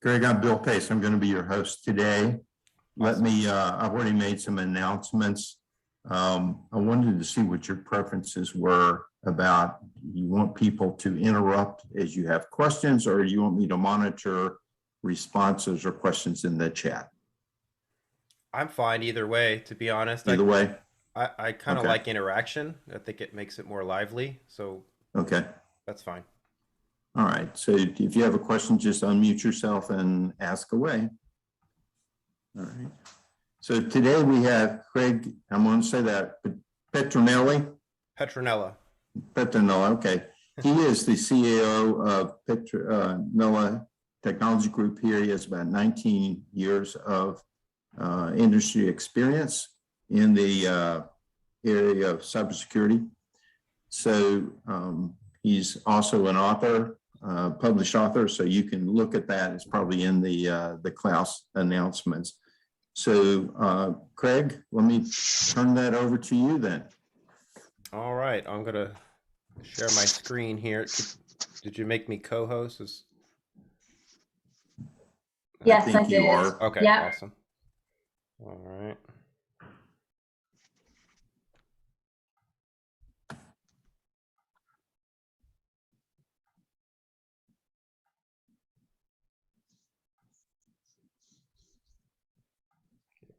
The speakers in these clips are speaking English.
Greg, I'm Bill Pace. I'm going to be your host today. Awesome. I've already made some announcements. I wanted to see what your preferences were about. You want people to interrupt as you have questions, or you want me to monitor responses or questions in the chat? I'm fine either way, to be honest. Either way? I kind of like interaction. I think it makes it more lively. So okay, that's fine. All right. So if you have a question, just unmute yourself and ask away. All right. So today we have Craig, I'm going to say that, Petronella. Petronella. Okay. He is the CEO of Petronella Technology Group here. He has about 19 years of industry experience in the area of cybersecurity. So he's also an author, published author, so you can look at that. It's probably in the Klaus announcements. So Craig, let me turn that over to you then. All right, I'm gonna share my screen here. Did you make me co-host? Yes, I you are. Okay, yeah. Awesome. All right.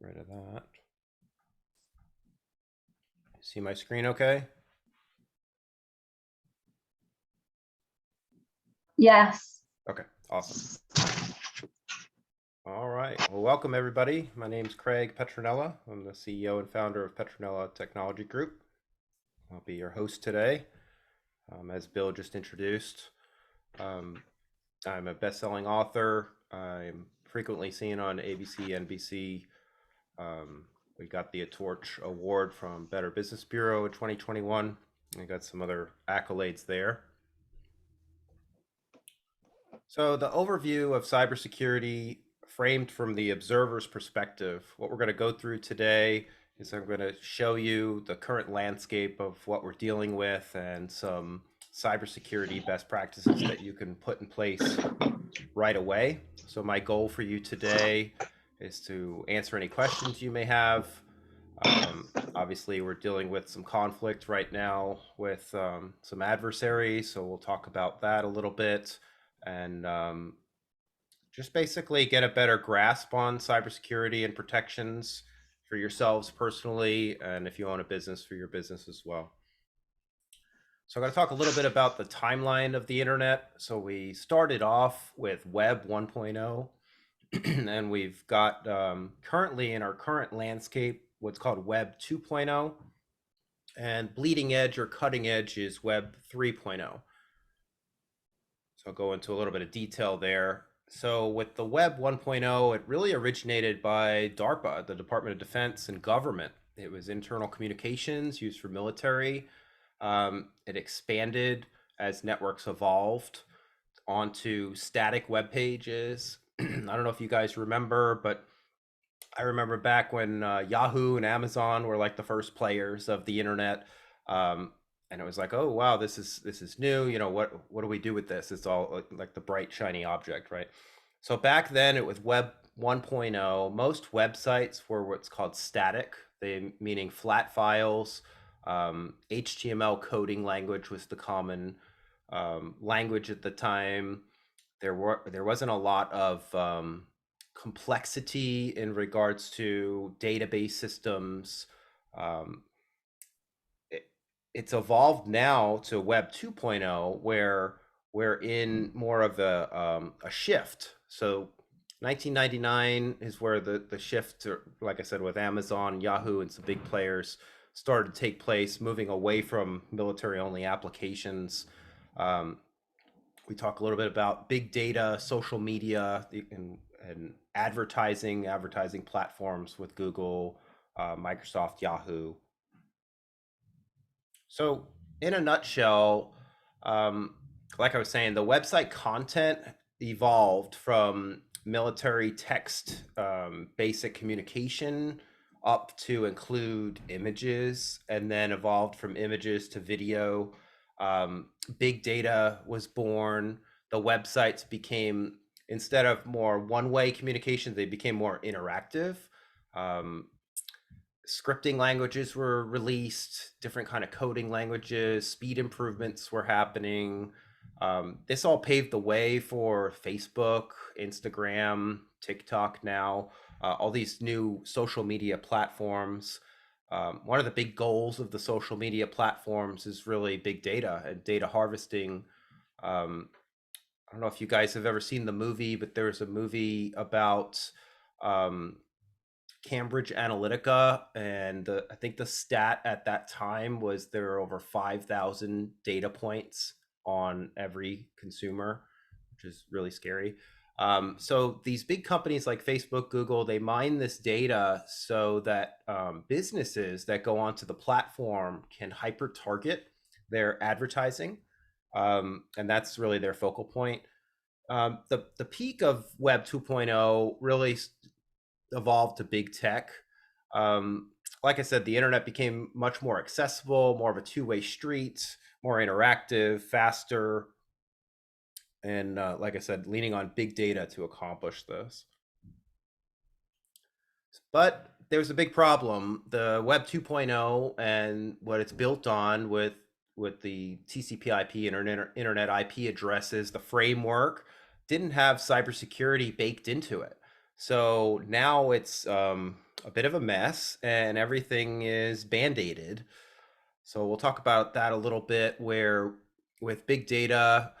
Get rid of that. See my screen okay? Yes. Okay, awesome. All right, well, welcome everybody. My name is Craig Petronella. I'm the CEO and founder of Petronella Technology Group. I'll be your host today. As Bill just introduced, I'm a best-selling author. I'm frequently seen on ABC, NBC. We got the Torch Award from Better Business Bureau in 2021. I got some other accolades there. So the overview of cybersecurity framed from the observer's perspective. What we're going to go through today is I'm going to show you the current landscape of what we're dealing with and some cybersecurity best practices that you can put in place right away. So my goal for you today is to answer any questions you may have. Obviously, we're dealing with some conflict right now with some adversaries, so we'll talk about that a little bit and just basically get a better grasp on cybersecurity and protections for yourselves personally, and if you own a business, for your business as well. So I'm going to talk a little bit about the timeline of the internet. So we started off with Web 1.0, and we've got currently in our current landscape what's called Web 2.0, and bleeding edge or cutting edge is Web 3.0. So I'll go into a little bit of detail there. So with the Web 1.0, it really originated by DARPA, the Department of Defense, and government. It was internal communications used for military. It expanded as networks evolved onto static web pages. I don't know if you guys remember, but I remember back when Yahoo and Amazon were like the first players of the internet. And it was like, oh, wow, this is new. You know, what do we do with this? It's all like the bright, shiny object, right? So back then it was Web 1.0. Most websites were what's called static, meaning flat files. HTML coding language was the common language at the time. There wasn't a lot of complexity in regards to database systems. It's evolved now to Web 2.0, where we're in more of a shift. So 1999 is where the shift, like I said, with Amazon, Yahoo, and some big players started to take place, moving away from military-only applications. We talk a little bit about big data, social media, and advertising platforms with Google, Microsoft, Yahoo. So in a nutshell, like I was saying, the website content evolved from military text, basic communication, up to include images, and then evolved from images to video. Big data was born. The websites became instead of more one-way communication, they became more interactive. Scripting languages were released, different kind of coding languages, speed improvements were happening. This all paved the way for Facebook, Instagram, TikTok now, all these new social media platforms. One of the big goals of the social media platforms is really big data and data harvesting. I don't know if you guys have ever seen the movie, but there's a movie about Cambridge Analytica, and I think the stat at that time was there were over 5,000 data points on every consumer, which is really scary. So these big companies like Facebook, Google, they mine this data so that businesses that go onto the platform can hyper target their advertising, and that's really their focal point. The peak of Web 2.0 really evolved to big tech. Like I said, the internet became much more accessible, more of a two-way street, more interactive, faster, and like I said, leaning on big data to accomplish this. But there's a big problem. The Web 2.0 and what it's built on with the TCP/IP internet IP addresses, the framework didn't have cybersecurity baked into it. So now it's a bit of a mess, and everything is band-aided. So we'll talk about that a little bit, where with big data,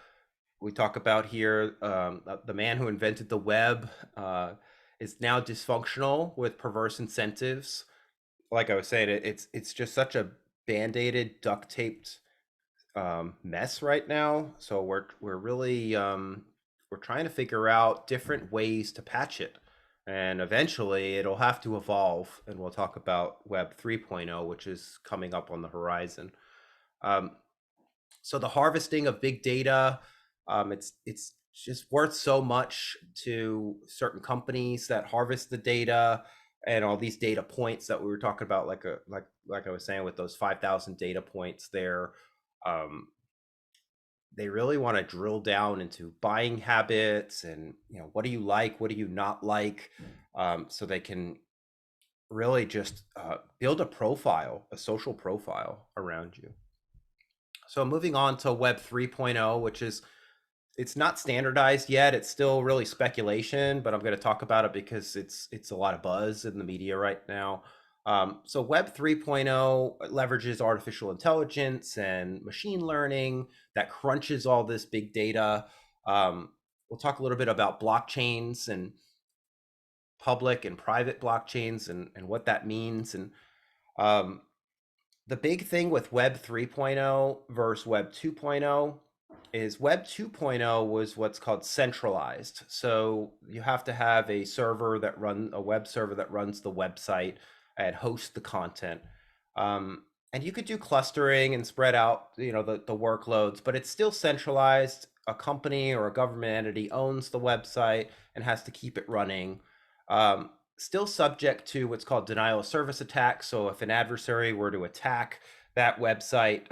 we talk about here the man who invented the web is now dysfunctional with perverse incentives. Like I was saying, it's just such a band-aided, duct-taped mess right now. So we're really we're trying to figure out different ways to patch it, and eventually it'll have to evolve. And we'll talk about Web 3.0, which is coming up on the horizon. So the harvesting of big data, it's just worth so much to certain companies that harvest the data, and all these data points that we were talking about, like I was saying, with those 5,000 data points there. They really want to drill down into buying habits and, what do you like, what do you not like, so they can really just build a profile, a social profile around you. So moving on to Web 3.0, which is, it's not standardized yet. It's still really speculation, but I'm going to talk about it because it's a lot of buzz in the media right now. So Web 3.0 leverages artificial intelligence and machine learning that crunches all this big data. We'll talk a little bit about blockchains and public and private blockchains and what that means. And the big thing with Web 3.0 versus Web 2.0 is Web 2.0 was what's called centralized. So you have to have a web server that runs the website and hosts the content. And you could do clustering and spread out, the workloads, but it's still centralized. A company or a government entity owns the website and has to keep it running. Still subject to what's called denial of service attacks. So if an adversary were to attack that website,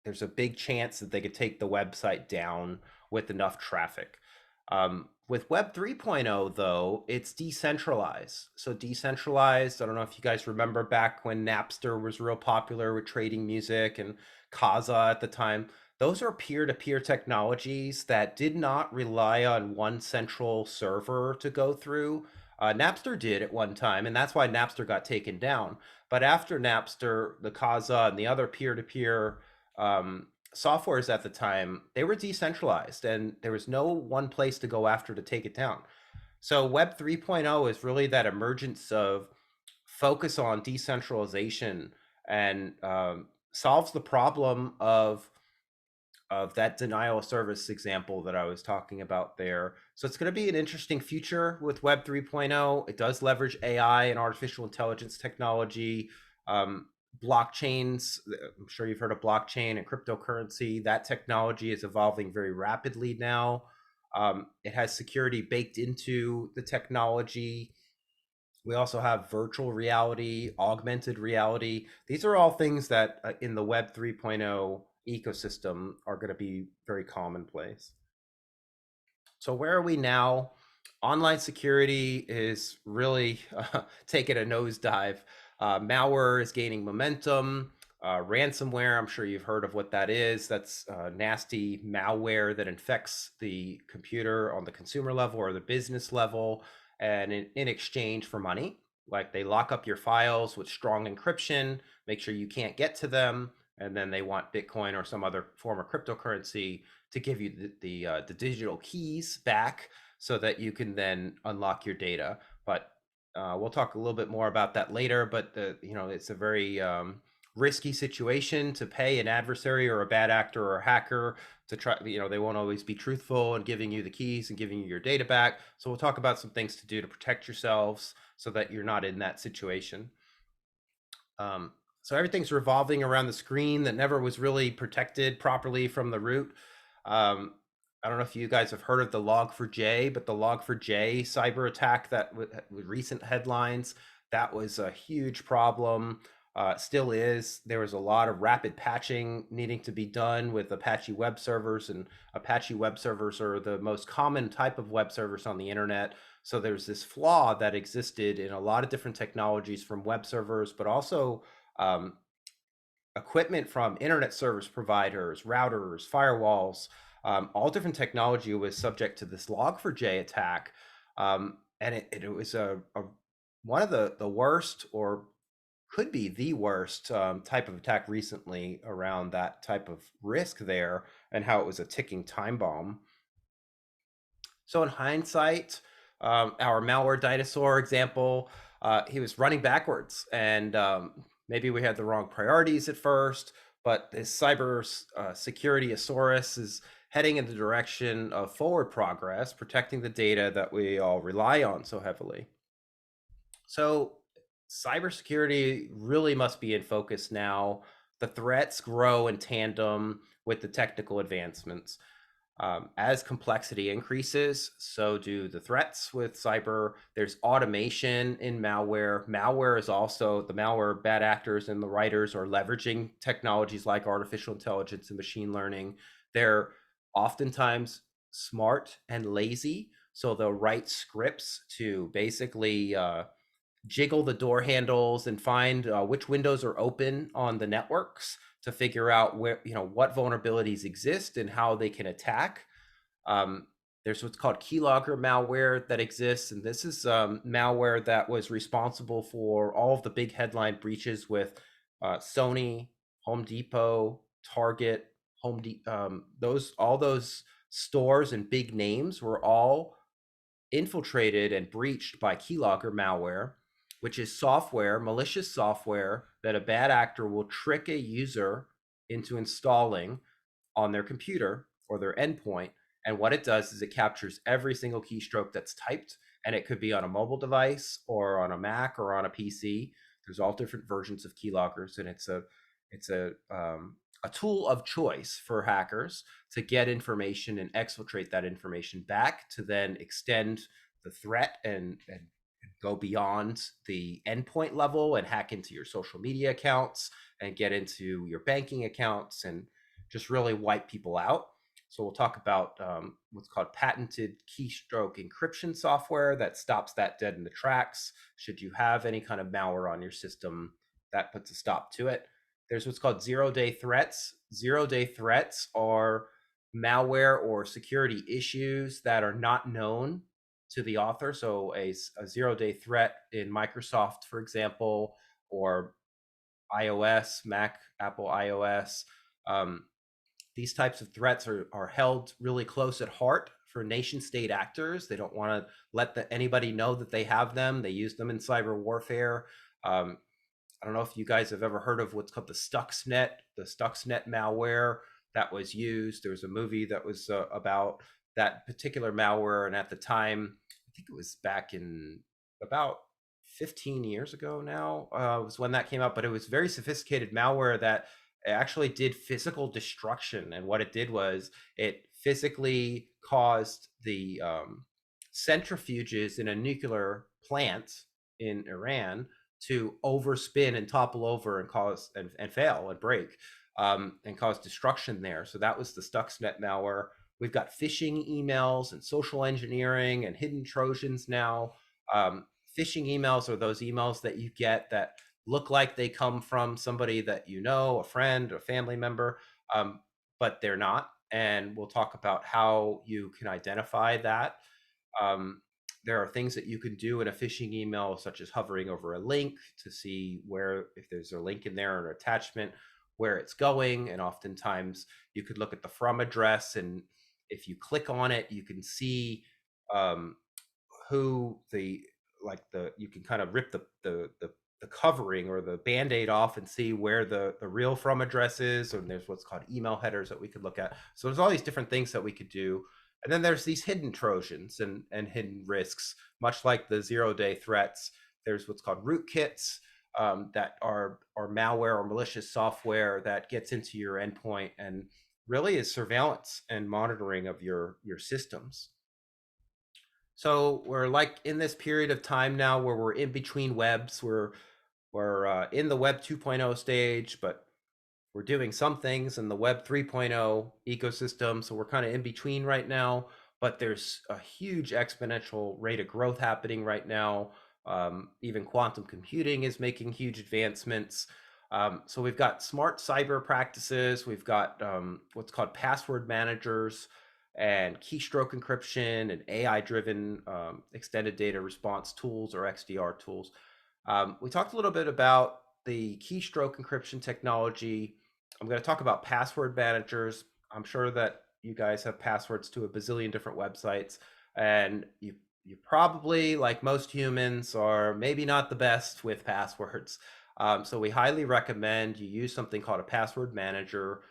there's a big chance that they could take the website down with enough traffic. With Web 3.0, though, it's decentralized. So decentralized, I don't know if you guys remember back when Napster was real popular with trading music, and Kazaa at the time. Those are peer-to-peer technologies that did not rely on one central server to go through. Napster did at one time, and that's why Napster got taken down. But after Napster, the Kazaa and the other peer-to-peer softwares at the time, they were decentralized, and there was no one place to go after to take it down. So Web 3.0 is really that emergence of focus on decentralization, and solves the problem of that denial of service example that I was talking about there. So it's going to be an interesting future with Web 3.0. It does leverage AI and artificial intelligence technology. Blockchains, I'm sure you've heard of blockchain and cryptocurrency. That technology is evolving very rapidly now. It has security baked into the technology. We also have virtual reality, augmented reality. These are all things that in the Web 3.0 ecosystem are going to be very commonplace. So where are we now? Online security is really taking a nosedive. Malware is gaining momentum. Ransomware, I'm sure you've heard of what that is. That's nasty malware that infects the computer on the consumer level or the business level, and in exchange for money. Like they lock up your files with strong encryption, make sure you can't get to them, and then they want Bitcoin or some other form of cryptocurrency to give you the digital keys back so that you can then unlock your data. But we'll talk a little bit more about that later. But it's a very risky situation to pay an adversary or a bad actor or a hacker to try. They won't always be truthful in giving you the keys and giving you your data back. So we'll talk about some things to do to protect yourselves so that you're not in that situation. So everything's revolving around the screen that never was really protected properly from the root. I don't know if you guys have heard of the Log4j, but the Log4j cyber attack that with recent headlines, that was a huge problem. Still is. There was a lot of rapid patching needing to be done with Apache web servers, and Apache web servers are the most common type of web servers on the internet. So there's this flaw that existed in a lot of different technologies from web servers, but also equipment from internet service providers, routers, firewalls. All different technology was subject to this Log4j attack. And it was one of the worst, or could be the worst type of attack recently around that type of risk there, and how it was a ticking time bomb. So in hindsight, our malware dinosaur example, he was running backwards, and maybe we had the wrong priorities at first, but this cyber security Asaurus is heading in the direction of forward progress, protecting the data that we all rely on so heavily. So cybersecurity really must be in focus now. The threats grow in tandem with the technical advancements. As complexity increases, so do the threats with cyber. There's automation in malware. Malware is also, the malware bad actors and the writers are leveraging technologies like artificial intelligence and machine learning. They're oftentimes smart and lazy, so they'll write scripts to basically jiggle the door handles and find which windows are open on the networks to figure out where, what vulnerabilities exist and how they can attack. There's what's called Keylogger Malware that exists, and this is malware that was responsible for all of the big headline breaches with Sony, Home Depot, Target, all those stores and big names were all infiltrated and breached by Keylogger Malware, which is software, malicious software that a bad actor will trick a user into installing on their computer or their endpoint. And what it does is it captures every single keystroke that's typed, and it could be on a mobile device or on a Mac or on a PC. There's all different versions of keyloggers, and it's a tool of choice for hackers to get information and exfiltrate that information back to then extend the threat and go beyond the endpoint level and hack into your social media accounts and get into your banking accounts and just really wipe people out. So we'll talk about what's called patented keystroke encryption software that stops that dead in the tracks. Should you have any kind of malware on your system, that puts a stop to it. There's what's called zero-day threats. Zero-day threats are malware or security issues that are not known to the author. So a zero-day threat in Microsoft, for example, or iOS, Mac, Apple iOS. These types of threats are held really close at heart for nation state actors. They don't want to let anybody know that they have them. They use them in cyber warfare. I don't know if you guys have ever heard of what's called the Stuxnet malware that was used. There was a movie that was about that particular malware, and at the time, I think it was back in about 15 years ago now, was when that came out, but it was very sophisticated malware that actually did physical destruction. And what it did was it physically caused the centrifuges in a nuclear plant in Iran to overspin and topple over and cause and fail and break and cause destruction there. So that was the Stuxnet malware. We've got phishing emails and social engineering and hidden Trojans now. Phishing emails are those emails that you get that look like they come from somebody that you know, a friend, a family member, but they're not. And we'll talk about how you can identify that. There are things that you can do in a phishing email, such as hovering over a link to see where, if there's a link in there or an attachment, where it's going. And oftentimes you could look at the from address, and if you click on it, you can see who you can kind of rip the covering or the band-aid off and see where the real from address is. And there's what's called email headers that we could look at. So there's all these different things that we could do. And then there's these hidden Trojans and hidden risks, much like the zero-day threats. There's what's called rootkits that are malware or malicious software that gets into your endpoint and really is surveillance and monitoring of your systems. So we're like in this period of time now where we're in between webs. We're in the Web 2.0 stage, but we're doing some things in the Web 3.0 ecosystem. So we're kind of in between right now, but there's a huge exponential rate of growth happening right now. Even quantum computing is making huge advancements. So we've got smart cyber practices. We've got what's called password managers and keystroke encryption and AI-driven extended data response tools, or XDR tools. We talked a little bit about the keystroke encryption technology. I'm going to talk about password managers. I'm sure that you guys have passwords to a bazillion different websites, and you probably, like most humans, are maybe not the best with passwords. So we highly recommend you use something called a password manager.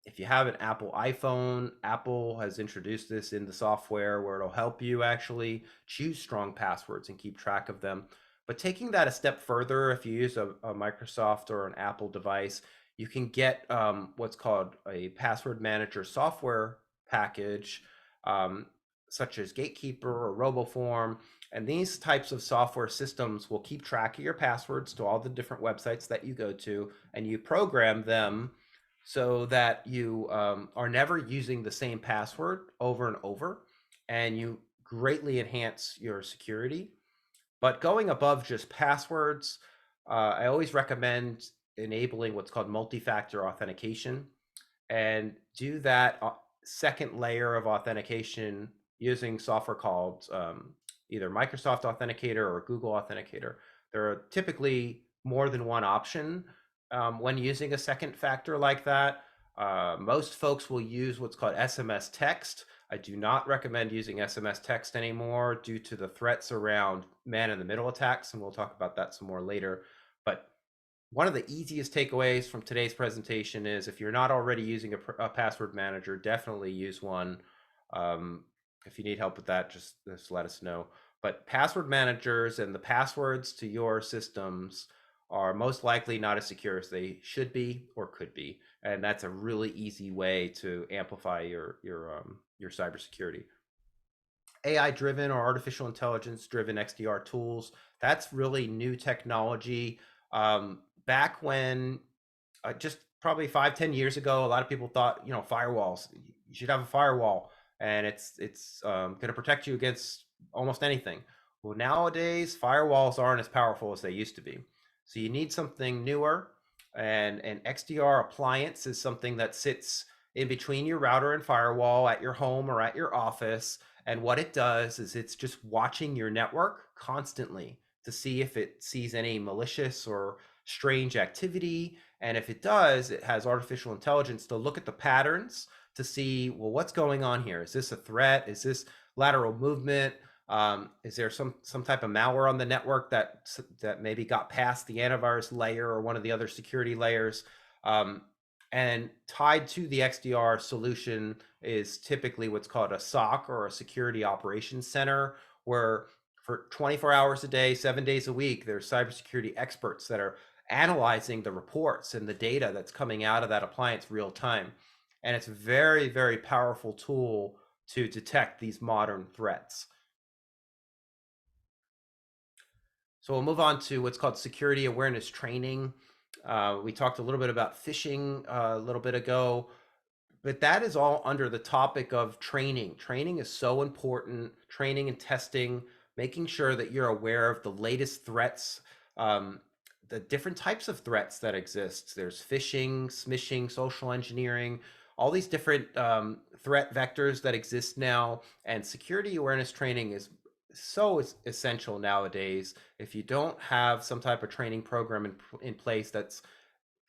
If you have an Apple iPhone, Apple has introduced this in the software where it'll help you actually choose strong passwords and keep track of them. But taking that a step further, if you use a Microsoft or an Apple device, you can get what's called a password manager software package, such as Gatekeeper or RoboForm. And these types of software systems will keep track of your passwords to all the different websites that you go to, and you program them so that you are never using the same password over and over, and you greatly enhance your security. But going above just passwords, I always recommend enabling what's called multi-factor authentication, and do that second layer of authentication using software called either Microsoft Authenticator or Google Authenticator. There are typically more than one option when using a second factor like that. Most folks will use what's called SMS text. I do not recommend using SMS text anymore due to the threats around man-in-the-middle attacks, and we'll talk about that some more later. But one of the easiest takeaways from today's presentation is, if you're not already using a password manager, definitely use one. If you need help with that, just let us know. But password managers and the passwords to your systems are most likely not as secure as they should be or could be, and that's a really easy way to amplify your cybersecurity. AI-driven or artificial intelligence-driven XDR tools, that's really new technology. Back when, just probably 5-10 years ago, a lot of people thought, firewalls, you should have a firewall, and it's going to protect you against almost anything. Well, nowadays, firewalls aren't as powerful as they used to be. So you need something newer, and an XDR appliance is something that sits in between your router and firewall at your home or at your office. And what it does is it's just watching your network constantly to see if it sees any malicious or strange activity. And if it does, it has artificial intelligence to look at the patterns to see, well, what's going on here? Is this a threat? Is this lateral movement? Is there some type of malware on the network that maybe got past the antivirus layer or one of the other security layers? And tied to the XDR solution is typically what's called a SOC, or a Security Operations Center, where for 24 hours a day, 7 days a week, there's cybersecurity experts that are analyzing the reports and the data that's coming out of that appliance real time. And it's a very, very powerful tool to detect these modern threats. So we'll move on to what's called security awareness training. We talked a little bit about phishing a little bit ago. but that is all under the topic of training. Training is so important. Training and testing, making sure that you're aware of the latest threats, the different types of threats that exist. There's phishing, smishing, social engineering, all these different threat vectors that exist now. And security awareness training is so essential nowadays. If you don't have some type of training program in place that's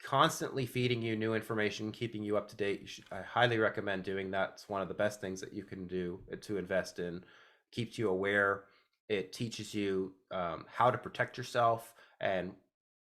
constantly feeding you new information, keeping you up to date, I highly recommend doing that. It's one of the best things that you can do to invest in. Keeps you aware. It teaches you how to protect yourself. And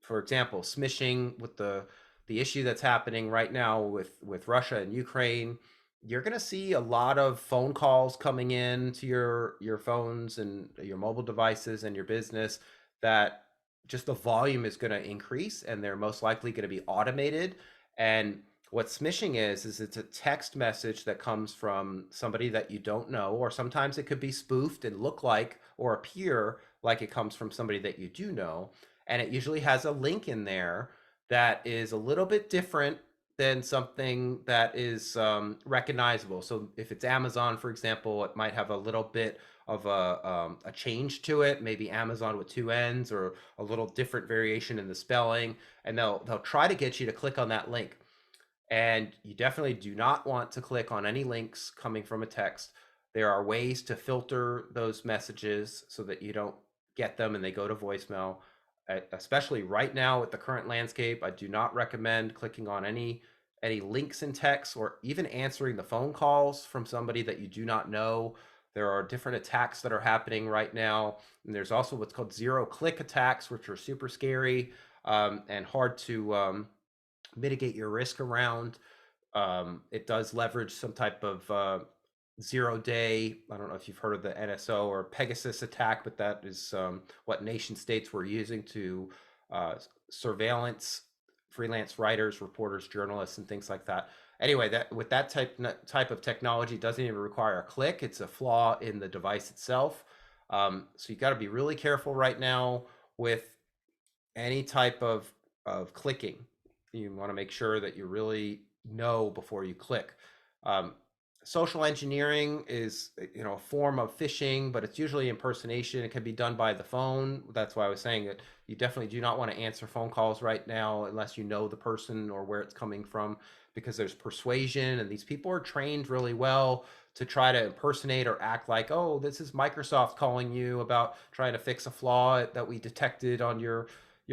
for example, smishing, with the issue that's happening right now with Russia and Ukraine, you're going to see a lot of phone calls coming in to your phones and your mobile devices and your business, that just the volume is going to increase, and they're most likely going to be automated. And what smishing is it's a text message that comes from somebody that you don't know, or sometimes it could be spoofed and look like or appear like it comes from somebody that you do know. And it usually has a link in there that is a little bit different than something that is recognizable. So if it's Amazon, for example, it might have a little bit of a change to it, maybe Amazon with two N's, or a little different variation in the spelling, and they'll try to get you to click on that link. And you definitely do not want to click on any links coming from a text. There are ways to filter those messages so that you don't get them and they go to voicemail. Especially right now with the current landscape, I do not recommend clicking on any links in text, or even answering the phone calls from somebody that you do not know. There are different attacks that are happening right now. And there's also what's called zero-click attacks, which are super scary and hard to mitigate your risk around. It does leverage some type of zero-day, I don't know if you've heard of the NSO or Pegasus attack, but that is what nation states were using to surveillance freelance writers, reporters, journalists, and things like that. Anyway, that with that type of technology, doesn't even require a click. It's a flaw in the device itself. So you got to be really careful right now with any type of clicking. You want to make sure that you really know before you click. Social engineering is, a form of phishing, but it's usually impersonation. It can be done by the phone. That's why I was saying that you definitely do not want to answer phone calls right now unless you know the person or where it's coming from, because there's persuasion, and these people are trained really well to try to impersonate or act like, oh, this is Microsoft calling you about trying to fix a flaw that we detected on your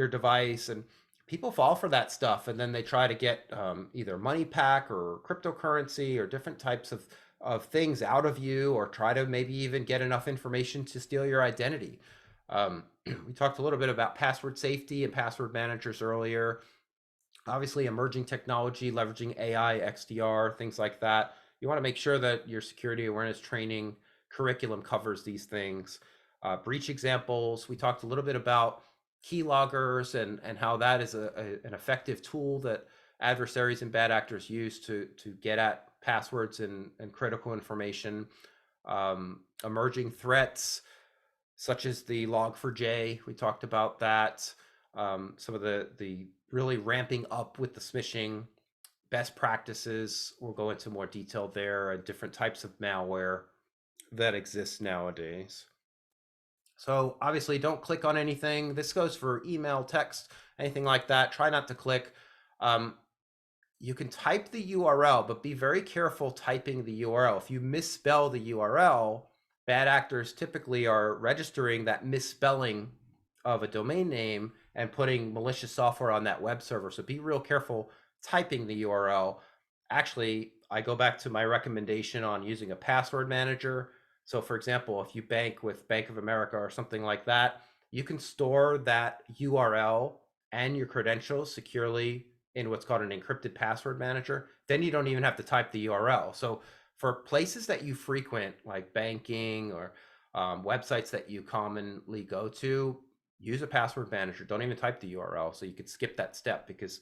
device. And people fall for that stuff, and then they try to get either money back or cryptocurrency or different types of things out of you, or try to maybe even get enough information to steal your identity. We talked a little bit about password safety and password managers earlier. Obviously, emerging technology, leveraging AI, XDR, things like that. You want to make sure that your security awareness training curriculum covers these things. Breach examples. We talked a little bit about keyloggers and how that is an effective tool that adversaries and bad actors use to get at passwords and critical information. Emerging threats such as the Log4j, we talked about that. Some of the really ramping up with the smishing. Best practices, we'll go into more detail there, different types of malware that exist nowadays. So obviously don't click on anything. This goes for email, text, anything like that. Try not to click. You can type the URL, but be very careful typing the URL. If you misspell the URL, bad actors typically are registering that misspelling of a domain name and putting malicious software on that web server. So be real careful typing the URL. Actually, I go back to my recommendation on using a password manager. So for example, if you bank with Bank of America or something like that, you can store that URL and your credentials securely in what's called an encrypted password manager. Then you don't even have to type the URL. So for places that you frequent, like banking or websites that you commonly go to, use a password manager. Don't even type the URL, so you could skip that step, because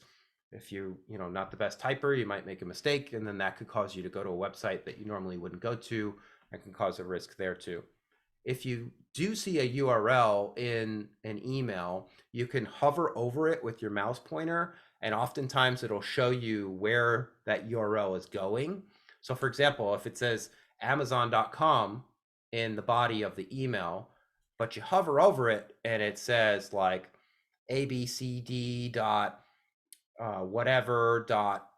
if you're not the best typer, you might make a mistake, and then that could cause you to go to a website that you normally wouldn't go to, and can cause a risk there too. If you do see a URL in an email, you can hover over it with your mouse pointer And oftentimes it'll show you where that URL is going. So for example, if it says Amazon.com in the body of the email, but you hover over it and it says like abcd dot whatever dot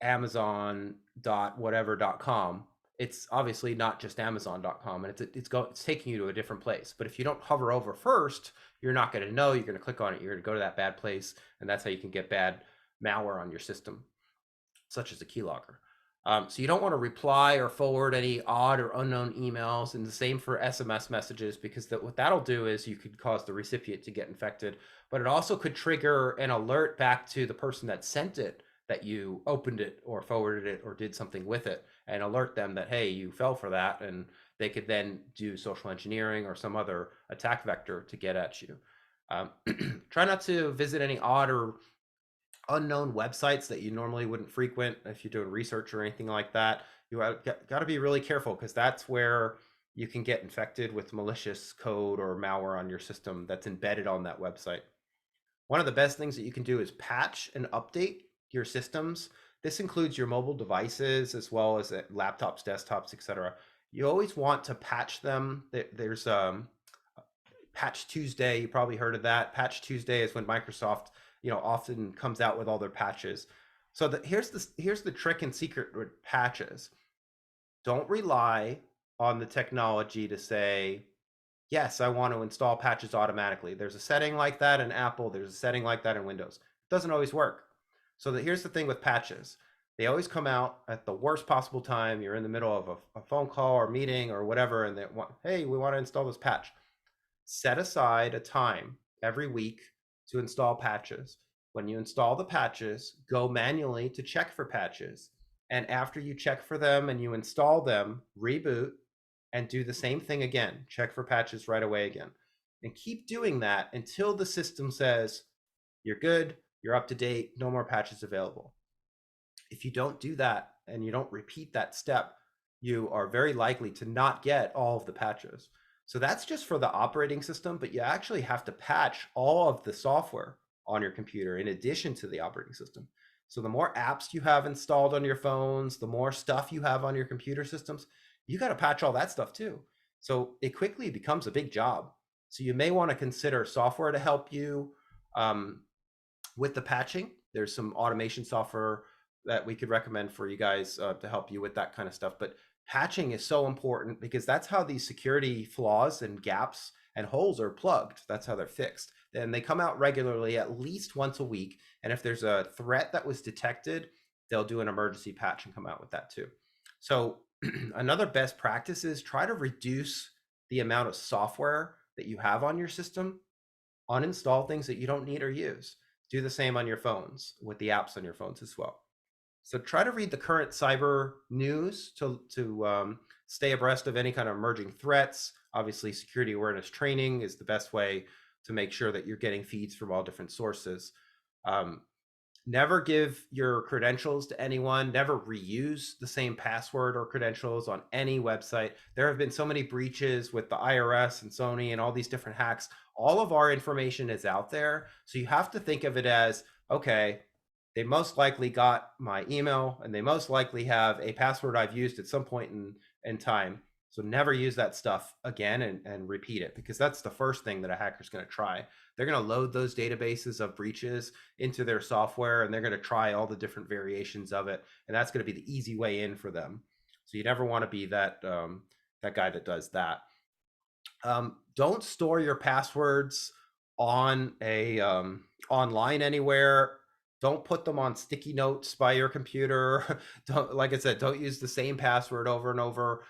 Amazon dot whatever dot com, it's obviously not just Amazon.com, and it's taking you to a different place. But if you don't hover over first, you're not going to know. You're going to click on it. You're going to go to that bad place, and that's how you can get bad malware on your system, such as a keylogger. So you don't want to reply or forward any odd or unknown emails, and the same for SMS messages, because what that'll do is you could cause the recipient to get infected, but it also could trigger an alert back to the person that sent it that you opened it or forwarded it or did something with it, and alert them that, hey, you fell for that, and they could then do social engineering or some other attack vector to get at you. Try not to visit any odd or unknown websites that you normally wouldn't frequent if you're doing research or anything like that. You got to be really careful, because that's where you can get infected with malicious code or malware on your system that's embedded on that website. One of the best things that you can do is patch and update your systems. This includes your mobile devices as well as laptops, desktops, etc. You always want to patch them. There's Patch Tuesday. You probably heard of that. Patch Tuesday is when Microsoft, often comes out with all their patches. So here's the trick and secret with patches. Don't rely on the technology to say, yes, I want to install patches automatically. There's a setting like that in Apple. There's a setting like that in Windows. It doesn't always work. So here's the thing with patches. They always come out at the worst possible time. You're in the middle of a phone call or meeting or whatever, and they want, hey, we want to install this patch. Set aside a time every week to install patches. When you install the patches, go manually to check for patches. And after you check for them and you install them, reboot and do the same thing again. Check for patches right away again. And keep doing that until the system says, you're good, you're up to date, no more patches available. If you don't do that and you don't repeat that step, you are very likely to not get all of the patches. So that's just for the operating system, but you actually have to patch all of the software on your computer in addition to the operating system. So the more apps you have installed on your phones, the more stuff you have on your computer systems, you got to patch all that stuff too. So it quickly becomes a big job. So you may want to consider software to help you with the patching. There's some automation software that we could recommend for you guys to help you with that kind of stuff. But patching is so important, because that's how these security flaws and gaps and holes are plugged. That's how they're fixed. And they come out regularly, at least once a week. And if there's a threat that was detected, they'll do an emergency patch and come out with that too. So another best practice is try to reduce the amount of software that you have on your system. Uninstall things that you don't need or use. Do the same on your phones with the apps on your phones as well. So try to read the current cyber news to stay abreast of any kind of emerging threats. Obviously, security awareness training is the best way to make sure that you're getting feeds from all different sources. Never give your credentials to anyone. Never reuse the same password or credentials on any website. There have been so many breaches with the IRS and Sony and all these different hacks. All of our information is out there. So you have to think of it as, okay, they most likely got my email, and they most likely have a password I've used at some point in time. So never use that stuff again and repeat it, because that's the first thing that a hacker's going to try. They're going to load those databases of breaches into their software, and they're going to try all the different variations of it. And that's going to be the easy way in for them. So you never want to be that guy that does that. Don't store your passwords on a online anywhere. Don't put them on sticky notes by your computer. Like I said, don't use the same password over and over.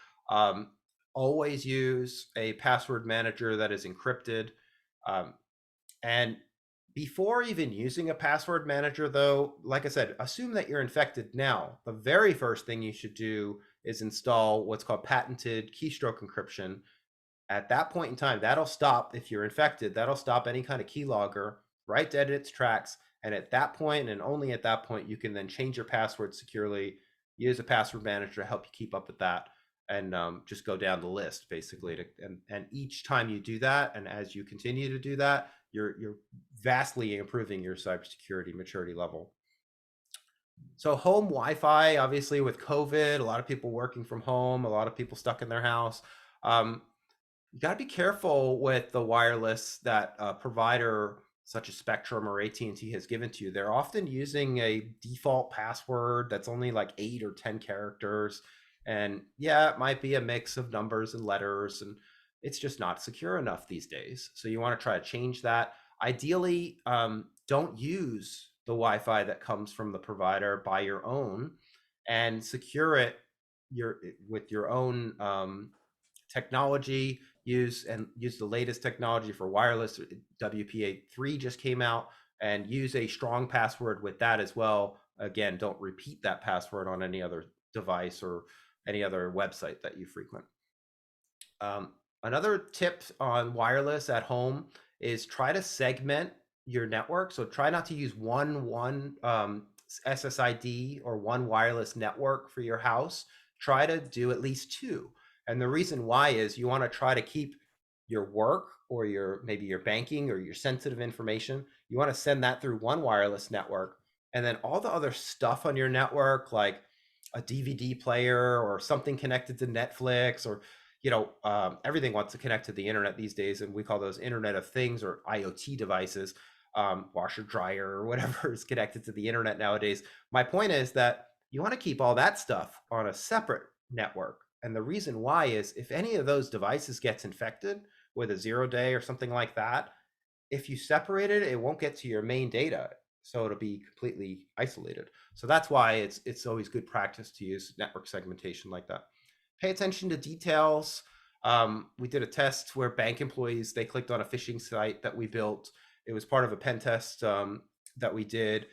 Always use a password manager that is encrypted. And before even using a password manager, though, like I said, assume that you're infected now. The very first thing you should do is install what's called patented keystroke encryption. At that point in time, that'll stop, if you're infected, that'll stop any kind of keylogger right dead in its tracks. And at that point, and only at that point, you can then change your password securely, use a password manager to help you keep up with that. and just go down the list basically. And each time you do that, and as you continue to do that, you're vastly improving your cybersecurity maturity level. So home Wi-Fi, obviously with COVID, a lot of people working from home, a lot of people stuck in their house. You got to be careful with the wireless that a provider such as Spectrum or AT&T has given to you. They're often using a default password that's only like 8 or 10 characters. And yeah, it might be a mix of numbers and letters, and it's just not secure enough these days. So you want to try to change that. Ideally, don't use the Wi-Fi that comes from the provider. Buy your own and secure it with your own technology. Use the latest technology for wireless. WPA3 just came out, and use a strong password with that as well. Again, don't repeat that password on any other device or any other website that you frequent. Another tip on wireless at home is try to segment your network. So try not to use one SSID or one wireless network for your house. Try to do at least 2. And the reason why is you want to try to keep your work or maybe your banking or your sensitive information. You want to send that through one wireless network, and then all the other stuff on your network, like a DVD player or something connected to Netflix, or everything wants to connect to the internet these days, and we call those Internet of Things or IoT devices. Washer, dryer, or whatever is connected to the internet nowadays. My point is that you want to keep all that stuff on a separate network. And the reason why is if any of those devices gets infected with a 0-day or something like that, if you separate it, it won't get to your main data. So it'll be completely isolated. So that's why it's always good practice to use network segmentation like that. Pay attention to details. We did a test where bank employees, they clicked on a phishing site that we built. It was part of a pen test that we did.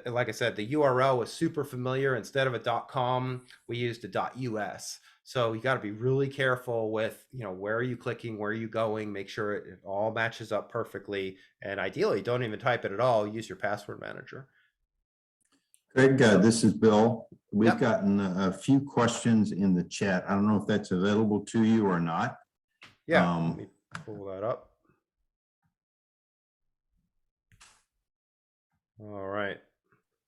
Like I said, the URL was super familiar. Instead of a .com, we used a .us. So you got to be really careful with, where are you clicking, where are you going, make sure it all matches up perfectly. And ideally, don't even type it at all. Use your password manager. Craig, this is Bill. We've Yep. gotten a few questions in the chat. I don't know if that's available to you or not. Yeah, let me pull that up. All right.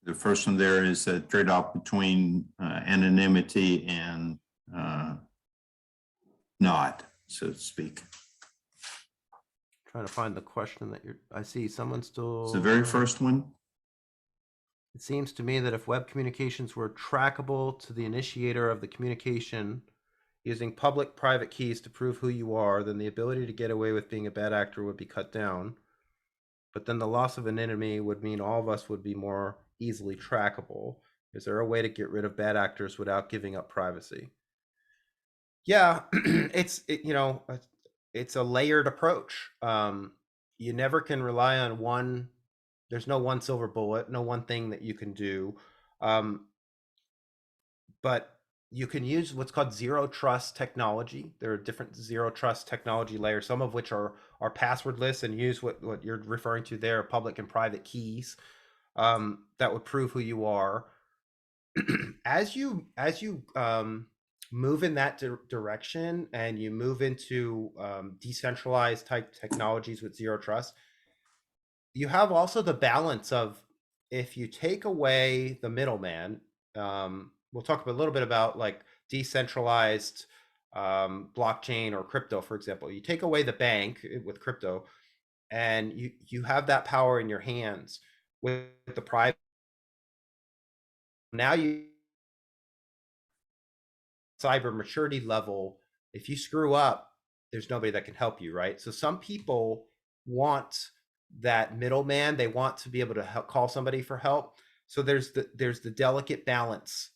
The first one there is a trade-off between anonymity and not, so to speak. Trying to find the question that I see someone still. It's the very first one. It seems to me that if web communications were trackable to the initiator of the communication using public-private keys to prove who you are, then the ability to get away with being a bad actor would be cut down. But then the loss of anonymity would mean all of us would be more easily trackable. Is there a way to get rid of bad actors without giving up privacy? Yeah, it's a layered approach. You never can rely on one. There's no one silver bullet, no one thing that you can do. But you can use what's called zero trust technology. There are different zero trust technology layers, some of which are passwordless, and use what you're referring to there, public and private keys that would prove who you are. As you move in that direction, and you move into decentralized type technologies with zero trust, you have also the balance of, if you take away the middleman, we'll talk a little bit about like decentralized blockchain or crypto, for example. You take away the bank with crypto, and you have that power in your hands with the private. Now you cyber maturity level, if you screw up, there's nobody that can help you, right? So some people want that middleman. They want to be able to call somebody for help. So there's the delicate balance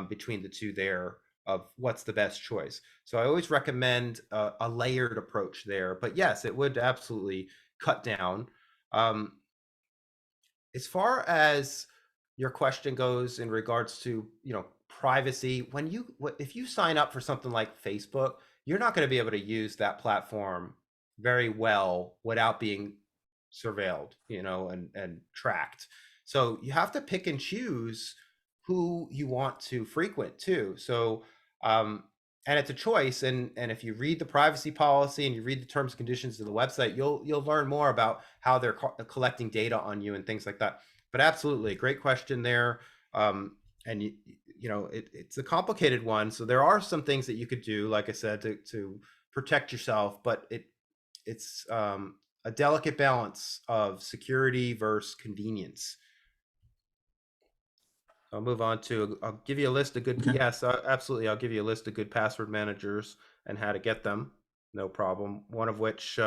between the two there of what's the best choice. So I always recommend a layered approach there. But yes, it would absolutely cut down. As far as your question goes in regards to privacy, if you sign up for something like Facebook, you're not going to be able to use that platform very well without being surveilled, and tracked. So you have to pick and choose who you want to frequent too. So and it's a choice. And if you read the privacy policy and you read the terms and conditions of the website, you'll learn more about how they're collecting data on you and things like that. But absolutely, great question there. And you know, it's a complicated one. So there are some things that you could do, like I said, to protect yourself, but it's a delicate balance of security versus convenience. I'll move on to, I'll give you a list of good, yes, absolutely. I'll give you a list of good password managers and how to get them. No problem. One of which,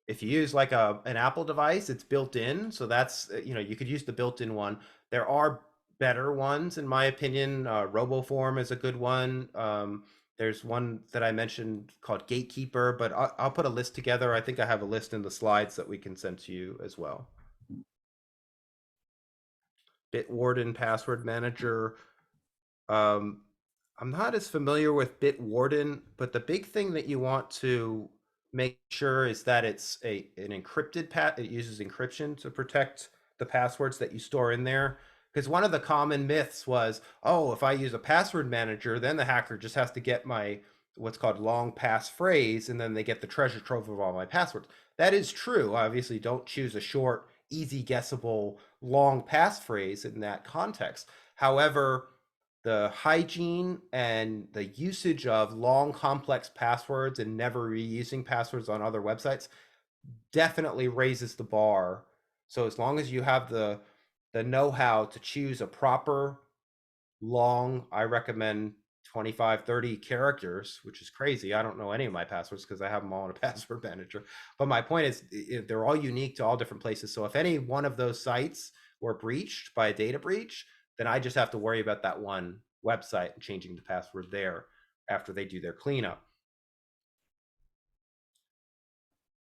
if you use like an Apple device, it's built in. So that's, you know, you could use the built-in one. There are better ones, in my opinion. RoboForm is a good one. There's one that I mentioned called Gatekeeper, but I'll put a list together. I think I have a list in the slides that we can send to you as well. Warden password manager. I'm not as familiar with Warden, but the big thing that you want to make sure is that it's an encrypted it uses encryption to protect the passwords that you store in there. Because one of the common myths was, oh, if I use a password manager, then the hacker just has to get my what's called long passphrase, and then they get the treasure trove of all my passwords. That is true. Obviously, don't choose a short, easy guessable long passphrase in that context. However, the hygiene and the usage of long, complex passwords and never reusing passwords on other websites definitely raises the bar. So as long as you have the know-how to choose a proper long, I recommend 25, 30 characters, which is crazy. I don't know any of my passwords because I have them all in a password manager. But my point is, they're all unique to all different places. So if any one of those sites were breached by a data breach, then I just have to worry about that one website and changing the password there after they do their cleanup.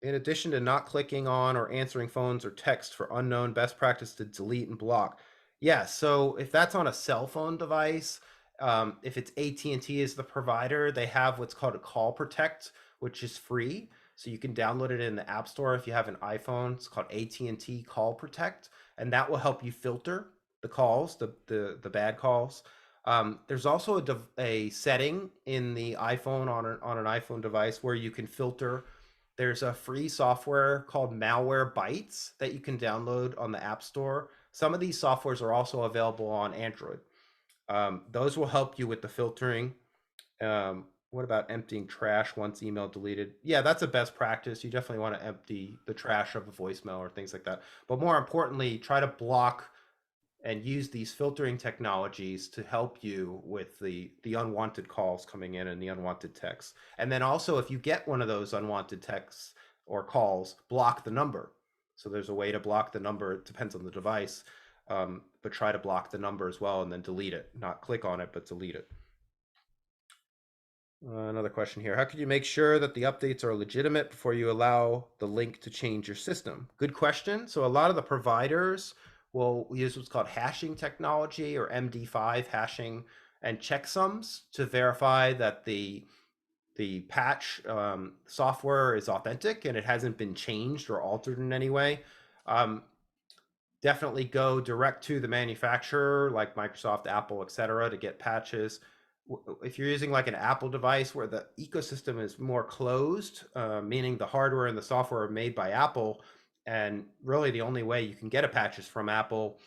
In addition to not clicking on or answering phones or text for unknown, best practice to delete and block. Yeah, so if that's on a cell phone device, if it's AT&T is the provider, they have what's called a call protect, which is free. So you can download it in the App Store if you have an iPhone. It's called AT&T Call Protect, and that will help you filter the calls, the bad calls. There's also a setting in the iPhone on an iPhone device where you can filter. There's a free software called Malwarebytes that you can download on the App Store. Some of these softwares are also available on Android. Those will help you with the filtering. What about emptying trash once email deleted? Yeah, that's a best practice. You definitely want to empty the trash of a voicemail or things like that. But more importantly, try to block and use these filtering technologies to help you with the unwanted calls coming in and the unwanted texts. And then also, if you get one of those unwanted texts or calls, block the number. So there's a way to block the number. It depends on the device, but try to block the number as well and then delete it. Not click on it, but delete it. Another question here. How can you make sure that the updates are legitimate before you allow the link to change your system? Good question. So a lot of the providers will use what's called hashing technology or MD5 hashing and checksums to verify that the patch software is authentic and it hasn't been changed or altered in any way. Definitely go direct to the manufacturer like Microsoft, Apple, etc. to get patches. If you're using like an Apple device where the ecosystem is more closed, meaning the hardware and the software are made by Apple, and really the only way you can get a patch is from Apple,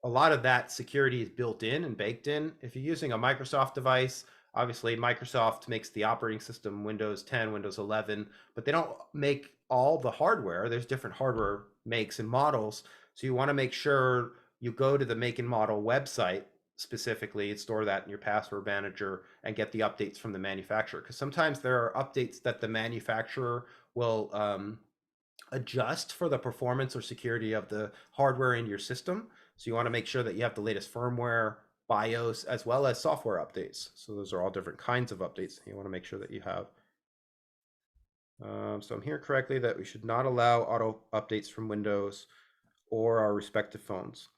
a lot of that security is built in and baked in. If you're using a Microsoft device, obviously Microsoft makes the operating system Windows 10, Windows 11, but they don't make all the hardware. There's different hardware makes and models. So you want to make sure you go to the make and model website specifically and store that in your password manager and get the updates from the manufacturer. Because sometimes there are updates that the manufacturer will adjust for the performance or security of the hardware in your system. So you want to make sure that you have the latest firmware, BIOS, as well as software updates. So those are all different kinds of updates you want to make sure that you have. So I'm hearing correctly that we should not allow auto updates from Windows or our respective phones.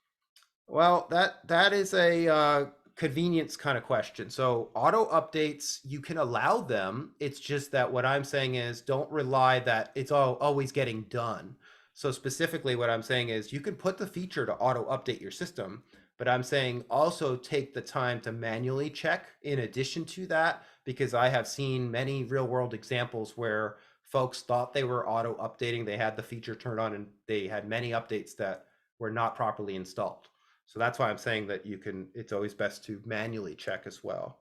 Well, that is a convenience kind of question. So auto updates, you can allow them. It's just that what I'm saying is don't rely that it's always getting done. So specifically what I'm saying is you can put the feature to auto update your system, but I'm saying also take the time to manually check in addition to that because I have seen many real world examples where folks thought they were auto updating. They had the feature turned on and they had many updates that were not properly installed. So that's why I'm saying that it's always best to manually check as well.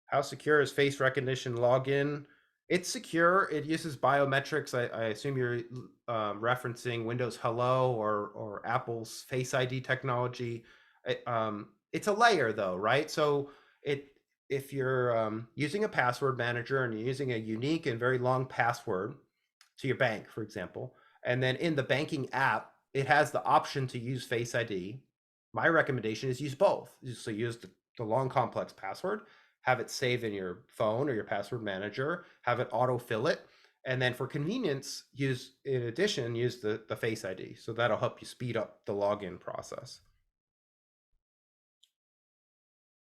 How secure is face recognition login? It's secure. It uses biometrics. I assume you're referencing Windows Hello or Apple's Face ID technology. It's a layer though, right? So if you're using a password manager and you're using a unique and very long password to your bank, for example, and then in the banking app, it has the option to use Face ID. My recommendation is use both. So use the long complex password, have it saved in your phone or your password manager, have it autofill it. And then for convenience, in addition, use the Face ID. So that'll help you speed up the login process.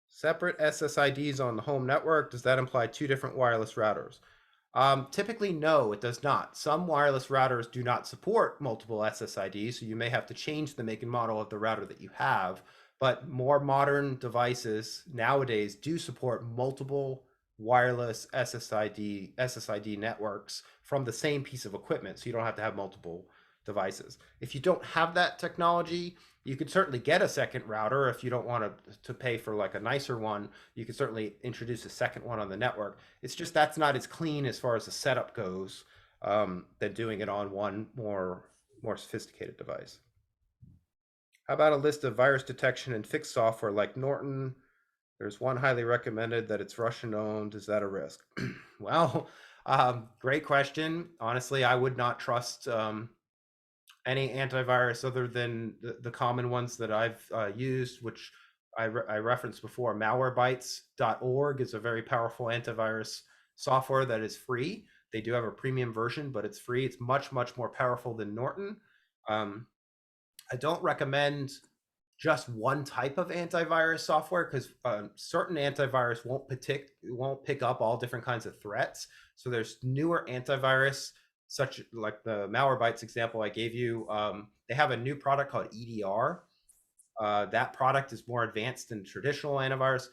Separate SSIDs on the home network, does that imply two different wireless routers? Typically, no, it does not. Some wireless routers do not support multiple SSIDs, so you may have to change the make and model of the router that you have. But more modern devices nowadays do support multiple wireless SSID networks from the same piece of equipment, so you don't have to have multiple devices. If you don't have that technology, you could certainly get a second router. If you don't want to pay for like a nicer one, you could certainly introduce a second one on the network. It's just that's not as clean as far as the setup goes than doing it on one more sophisticated device. How about a list of virus detection and fix software like Norton? There's one highly recommended that it's Russian owned. Is that a risk? Well, great question. Honestly, I would not trust any antivirus other than the common ones that I've used, which I referenced before. Malwarebytes.org is a very powerful antivirus software that is free. They do have a premium version, but it's free. It's much, much more powerful than Norton. I don't recommend just one type of antivirus software because certain antivirus won't pick up all different kinds of threats. So there's newer antivirus, such like the Malwarebytes example I gave you. They have a new product called EDR. That product is more advanced than traditional antivirus.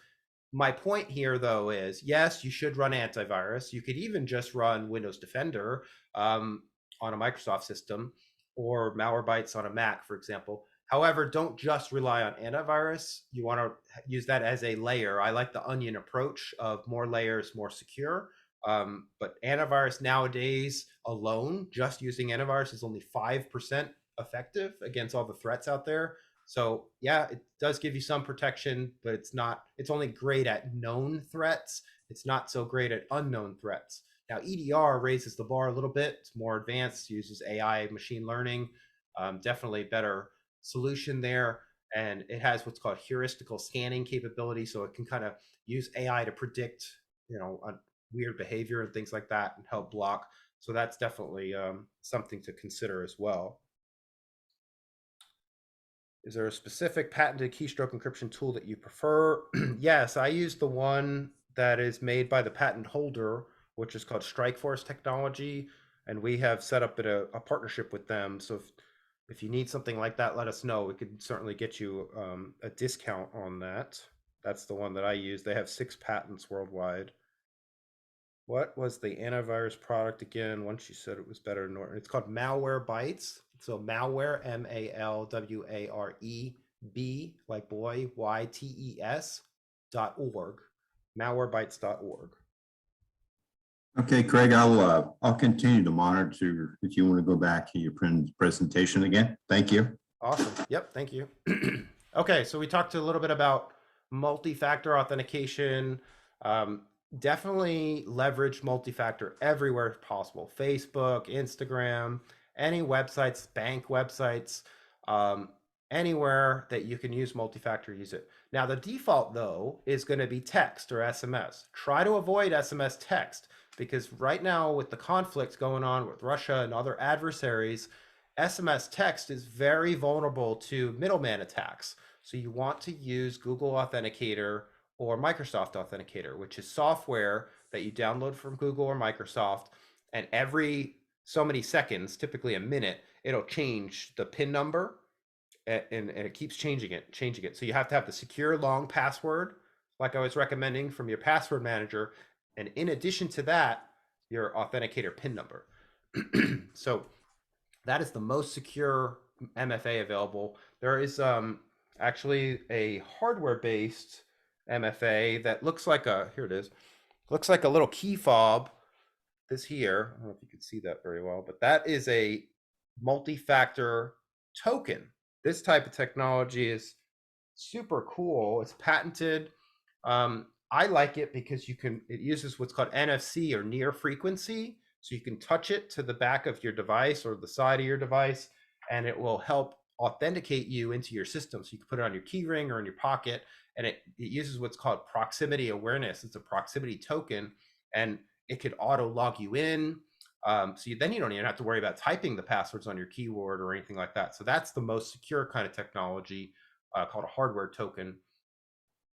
My point here, though, is yes, you should run antivirus. You could even just run Windows Defender on a Microsoft system or Malwarebytes on a Mac, for example. However, don't just rely on antivirus. You want to use that as a layer. I like the onion approach of more layers, more secure. But antivirus nowadays alone, just using antivirus is only 5% effective against all the threats out there. So yeah, it does give you some protection, but it's only great at known threats. It's not so great at unknown threats. Now, EDR raises the bar a little bit. It's more advanced, uses AI, machine learning, definitely better solution there. And it has what's called heuristical scanning capability. So it can kind of use AI to predict, weird behavior and things like that and help block. So that's definitely something to consider as well. Is there a specific patented keystroke encryption tool that you prefer? Yes, I use the one that is made by the patent holder, which is called Strikeforce Technology. And we have set up a partnership with them. So if you need something like that, let us know. We could certainly get you a discount on that. That's the one that I use. They have 6 patents worldwide. What was the antivirus product again? Once you said it was better than Norton. It's called Malwarebytes. So malware, MALWAREB, like boy, YTES.org, malwarebytes.org. Okay, Craig, I'll continue to monitor if you want to go back to your presentation again. Thank you. Awesome. Yep. Thank you. Okay. So we talked a little bit about multi-factor authentication. Definitely leverage multi-factor everywhere possible. Facebook, Instagram, any websites, bank websites, anywhere that you can use multi-factor, use it. Now, the default, though, is going to be text or SMS. Try to avoid SMS text because right now with the conflict going on with Russia and other adversaries, SMS text is very vulnerable to middleman attacks. So you want to use Google Authenticator or Microsoft Authenticator, which is software that you download from Google or Microsoft, and every so many seconds, typically a minute, it'll change the PIN number and it keeps changing it. So you have to have the secure long password, like I was recommending, from your password manager. And in addition to that, your authenticator PIN number. So that is the most secure MFA available. There is actually a hardware-based MFA that looks like a, here it is, looks like a little key fob. This here, I don't know if you can see that very well, but that is a multi-factor token. This type of technology is super cool. It's patented. I like it because it uses what's called NFC, or near frequency. So you can touch it to the back of your device or the side of your device, and it will help authenticate you into your system. So you can put it on your key ring or in your pocket, and it uses what's called proximity awareness. It's a proximity token, and it could auto log you in. Then you don't even have to worry about typing the passwords on your keyboard or anything like that. So that's the most secure kind of technology, called a hardware token.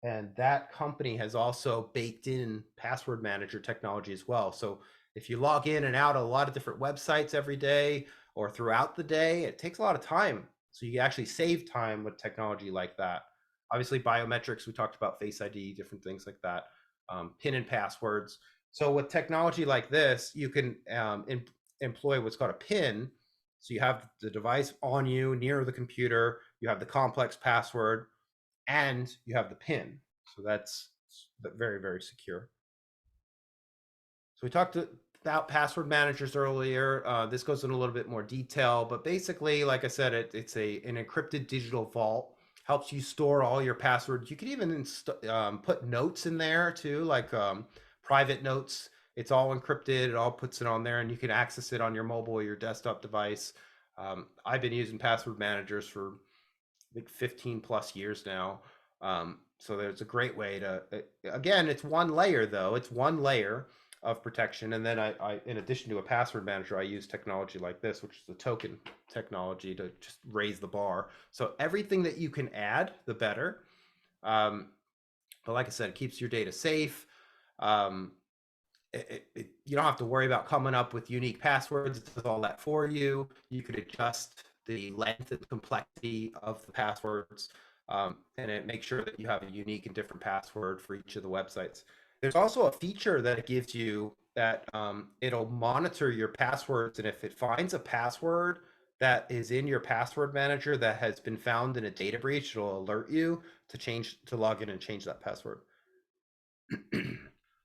And that company has also baked in password manager technology as well. So if you log in and out of a lot of different websites every day or throughout the day, it takes a lot of time. So you actually save time with technology like that. Obviously, biometrics, we talked about Face ID, different things like that, PIN and passwords. So with technology like this, you can employ what's called a PIN. So you have the device on you near the computer, you have the complex password, and you have the PIN. So that's very, very secure. So we talked about password managers earlier. This goes in a little bit more detail, but basically, like I said, it's an encrypted digital vault. Helps you store all your passwords. You can even put notes in there too, like private notes. It's all encrypted. It all puts it on there, and you can access it on your mobile or your desktop device. I've been using password managers for like 15 plus years now. So there's a great way to, again, it's one layer though. It's one layer of protection. And then I, in addition to a password manager, I use technology like this, which is the token technology, to just raise the bar. So everything that you can add, the better. But like I said, it keeps your data safe. You don't have to worry about coming up with unique passwords. It does all that for you. You could adjust the length and complexity of the passwords, and it makes sure that you have a unique and different password for each of the websites. There's also a feature that it gives you that it'll monitor your passwords, and if it finds a password that is in your password manager that has been found in a data breach, it'll alert you to log in and change that password.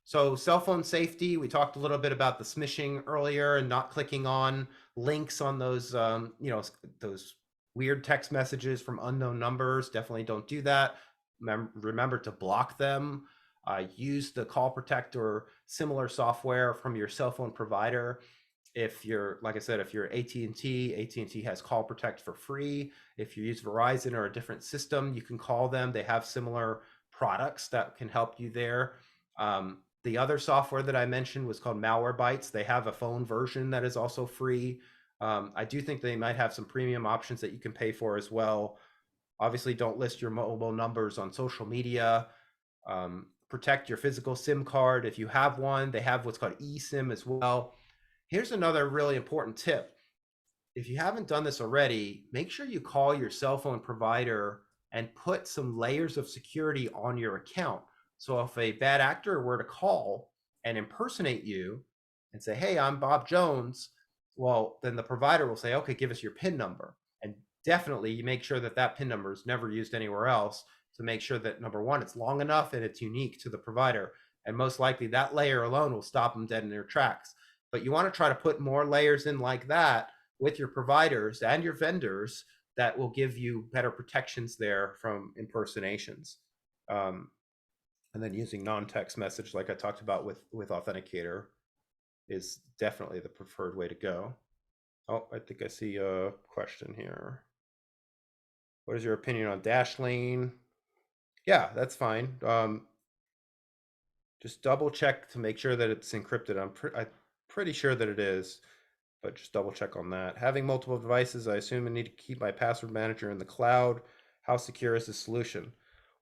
So cell phone safety, we talked a little bit about the smishing earlier, and not clicking on links on those, those weird text messages from unknown numbers. Definitely don't do that. Remember to block them. Use the call protect or similar software from your cell phone provider. If you're, like I said, if you're AT&T has call protect for free. If you use Verizon or a different system, you can call them. They have similar products that can help you there. The other software that I mentioned was called Malwarebytes. They have a phone version that is also free. I do think they might have some premium options that you can pay for as well. Obviously, don't list your mobile numbers on social media. Protect your physical SIM card. If you have one, they have what's called eSIM as well. Here's another really important tip. If you haven't done this already, make sure you call your cell phone provider and put some layers of security on your account. So if a bad actor were to call and impersonate you and say, hey, I'm Bob Jones, well, then the provider will say, okay, give us your PIN number. And definitely you make sure that that PIN number is never used anywhere else, to make sure that, number one, it's long enough and it's unique to the provider. And most likely that layer alone will stop them dead in their tracks. But you want to try to put more layers in like that with your providers and your vendors that will give you better protections there from impersonations. And then using non-text message, like I talked about with Authenticator, is definitely the preferred way to go. Oh, I think I see a question here. What is your opinion on Dashlane? Yeah, that's fine. Just double check to make sure that it's encrypted. I'm pretty sure that it is, but just double check on that. Having multiple devices, I assume I need to keep my password manager in the cloud. How secure is the solution?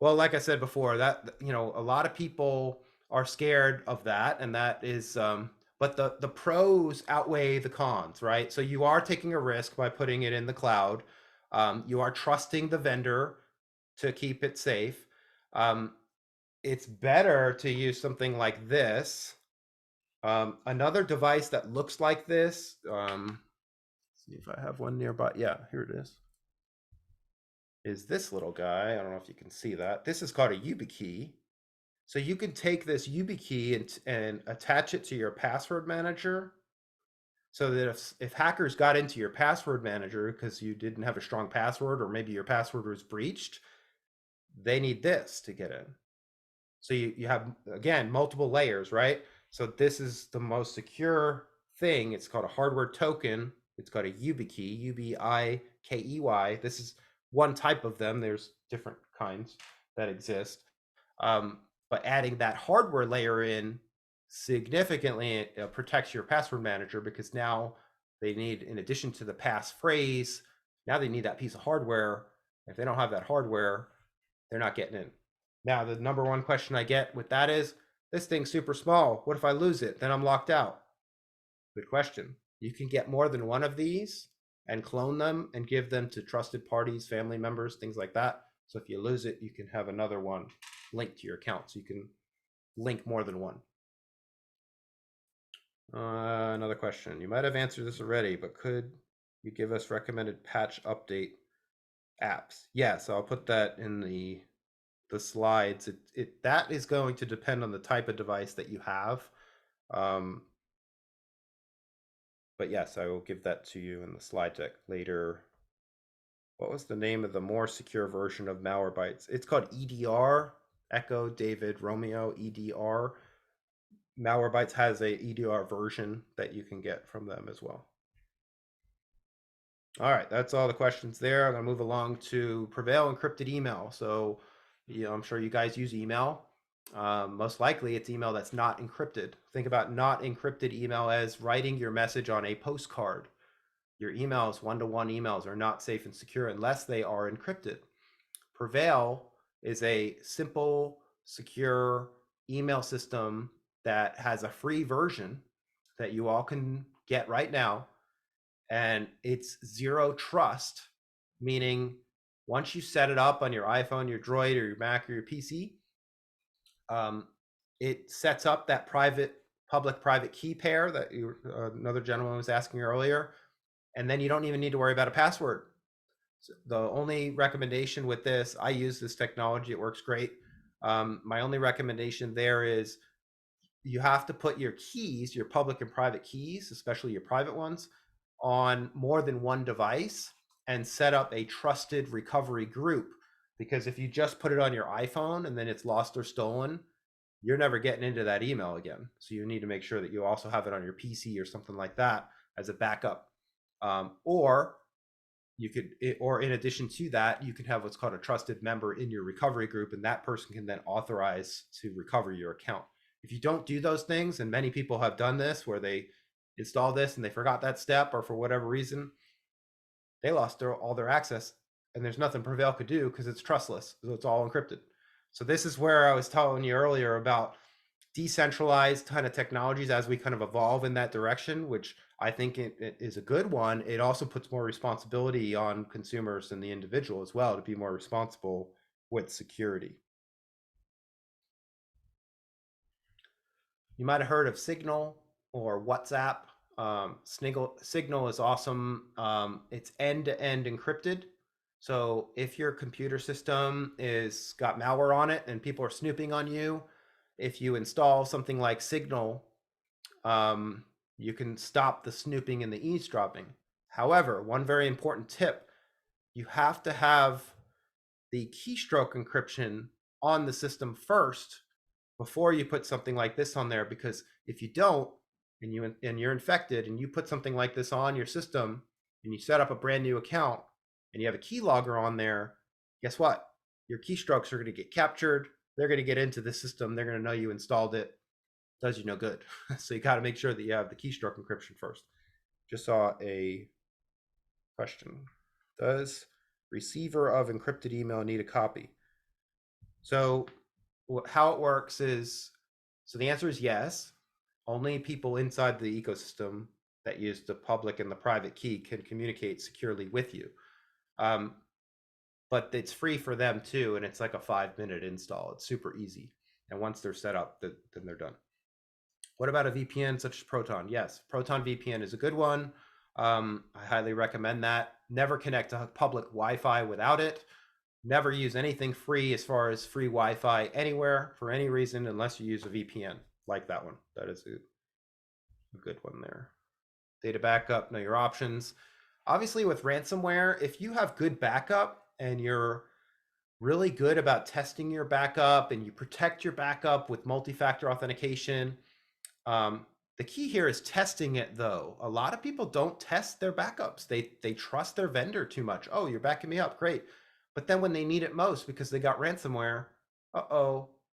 Well, like I said before, that, a lot of people are scared of that, and that is, but the pros outweigh the cons, right? So you are taking a risk by putting it in the cloud. You are trusting the vendor to keep it safe. it's better to use something like this. Another device that looks like this, see if I have one nearby. Yeah, here it is this little guy. I don't know if you can see that. This is called a Yubike. So you can take this Yubike and attach it to your password manager, so that if hackers got into your password manager because you didn't have a strong password, or maybe your password was breached, they need this to get in. So you have, again, multiple layers, right? So this is the most secure thing. It's called a hardware token. It's called a Yubike, Yubikey. This is one type of them. There's different kinds that exist. But adding that hardware layer in significantly protects your password manager, because now they need, in addition to the passphrase, now they need that piece of hardware. If they don't have that hardware, they're not getting in. Now, the number one question I get with that is, this thing's super small. What if I lose it? Then I'm locked out. Good question. You can get more than one of these and clone them and give them to trusted parties, family members, things like that. So if you lose it, you can have another one linked to your account. So you can link more than one. Another question. You might have answered this already, but could you give us recommended patch update apps? Yeah, so I'll put that in the slides. That is going to depend on the type of device that you have. But yes, I will give that to you in the slide deck later. What was the name of the more secure version of Malwarebytes? It's called EDR, Echo David Romeo EDR. Malwarebytes has a EDR version that you can get from them as well. All right, that's all the questions there. I'm gonna move along to Prevail encrypted email. So, I'm sure you guys use email. Most likely it's email that's not encrypted. Think about not encrypted email as writing your message on a postcard. Your emails, one-to-one emails, are not safe and secure unless they are encrypted. Prevail is a simple, secure email system that has a free version that you all can get right now. And it's zero trust, meaning once you set it up on your iPhone, your Droid, or your Mac, or your PC, it sets up that public-private key pair that another gentleman was asking earlier, and then you don't even need to worry about a password. So the only recommendation with this, I use this technology, it works great. My only recommendation there is you have to put your keys, your public and private keys, especially your private ones, on more than one device, and set up a trusted recovery group. Because if you just put it on your iPhone and then it's lost or stolen, you're never getting into that email again. So you need to make sure that you also have it on your PC or something like that as a backup. Or in addition to that, you can have what's called a trusted member in your recovery group, and that person can then authorize to recover your account. If you don't do those things, and many people have done this, where they install this and they forgot that step, or for whatever reason, they lost all their access, and there's nothing Prevail could do because it's trustless. So it's all encrypted. So this is where I was telling you earlier about decentralized kind of technologies as we kind of evolve in that direction, which I think it is a good one. It also puts more responsibility on consumers and the individual as well to be more responsible with security. You might have heard of Signal or WhatsApp. Signal is awesome. It's end-to-end encrypted. So if your computer system is got malware on it and people are snooping on you, if you install something like Signal, you can stop the snooping and the eavesdropping. However, one very important tip, you have to have the keystroke encryption on the system first before you put something like this on there, because if you don't, and you're infected, and you put something like this on your system, and you set up a brand new account, and you have a keylogger on there, guess what? Your keystrokes are going to get captured. They're going to get into the system. They're going to know you installed it. Does you no good. So you got to make sure that you have the keystroke encryption first. Just saw a question. Does receiver of encrypted email need a copy? So how it works is, so the answer is yes. Only people inside the ecosystem that use the public and the private key can communicate securely with you. But it's free for them too, and it's like a 5-minute install. It's super easy. And once they're set up, then they're done. What about a VPN such as Proton? Yes, Proton VPN is a good one. I highly recommend that. Never connect to public Wi-Fi without it. Never use anything free as far as free Wi-Fi anywhere for any reason unless you use a VPN like that one. That is a good one there. Data backup, know your options. Obviously with ransomware, if you have good backup and you're really good about testing your backup and you protect your backup with multi-factor authentication, the key here is testing it though. A lot of people don't test their backups. They trust their vendor too much. Oh, you're backing me up, great. But then when they need it most because they got ransomware,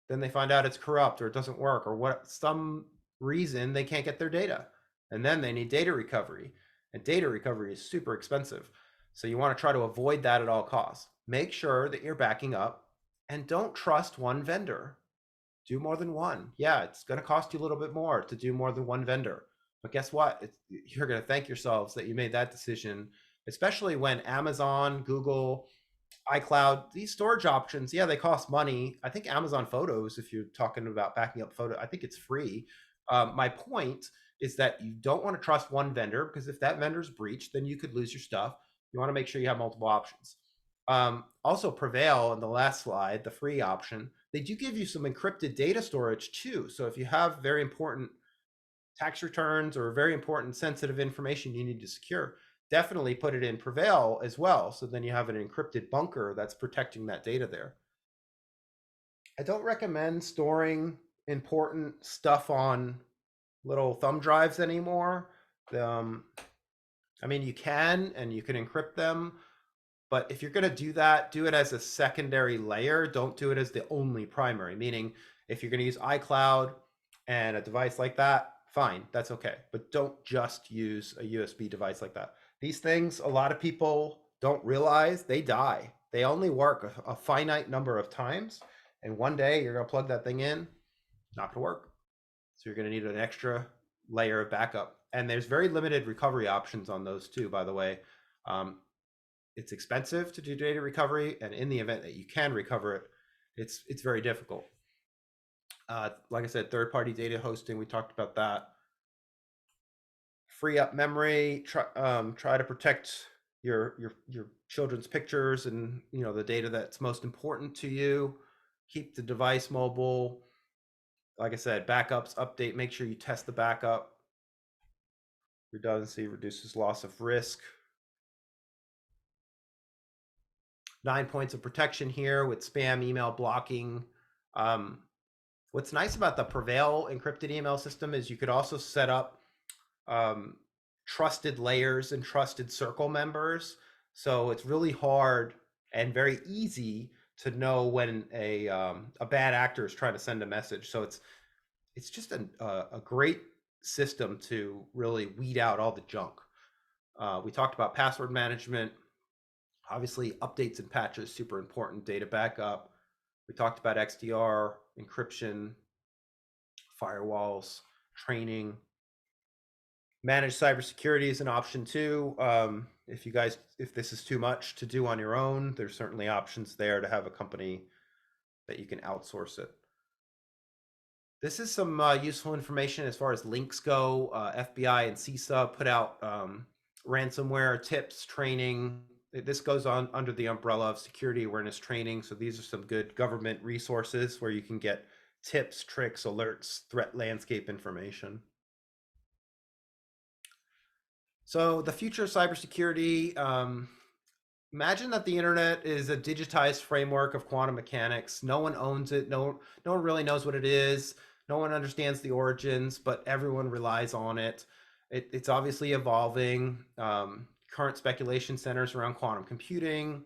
then they find out it's corrupt or it doesn't work or what some reason they can't get their data. And then they need data recovery. And data recovery is super expensive. So you want to try to avoid that at all costs. Make sure that you're backing up and don't trust one vendor. Do more than one. Yeah, it's going to cost you a little bit more to do more than one vendor. But guess what? You're going to thank yourselves that you made that decision, especially when Amazon, Google, Icloud, these storage options, yeah, they cost money. I think Amazon Photos, if you're talking about backing up photo, I think it's free. My point is that you don't want to trust one vendor because if that vendor's breached, then you could lose your stuff. You want to make sure you have multiple options. Also Prevail in the last slide, the free option, they do give you some encrypted data storage too. So if you have very important tax returns or very important sensitive information you need to secure, definitely put it in Prevail as well. So then you have an encrypted bunker that's protecting that data there. I don't recommend storing important stuff on little thumb drives anymore. I mean, you can, and you can encrypt them, but if you're going to do that, do it as a secondary layer. Don't do it as the only primary, meaning if you're going to use iCloud and a device like that, fine, that's okay. But don't just use a USB device like that. These things, a lot of people don't realize they die. They only work a finite number of times. And one day you're going to plug that thing in, not going to work. So you're going to need an extra layer of backup. And there's very limited recovery options on those too, by the way. It's expensive to do data recovery, and in the event that you can recover it, it's very difficult. Like I said, third-party data hosting, we talked about that. Free up memory, try to protect your children's pictures and the data that's most important to you. Keep the device mobile. Like I said, backups, update, make sure you test the backup. Redundancy reduces loss of risk. 9 points of protection here with spam email blocking. What's nice about the Prevail encrypted email system is you could also set up trusted layers and trusted circle members. So it's really hard and very easy to know when a bad actor is trying to send a message. So it's just a great system to really weed out all the junk. We talked about password management. Obviously, updates and patches, super important, data backup. We talked about XDR, encryption, firewalls, training. Managed cybersecurity is an option too. If this is too much to do on your own, there's certainly options there to have a company that you can outsource it. This is some useful information as far as links go. FBI and CISA put out ransomware tips, training. This goes on under the umbrella of security awareness training. So these are some good government resources where you can get tips, tricks, alerts, threat landscape information. So the future of cybersecurity, imagine that the internet is a digitized framework of quantum mechanics. No one owns it. No one really knows what it is. No one understands the origins, but everyone relies on it. It's obviously evolving. Current speculation centers around quantum computing.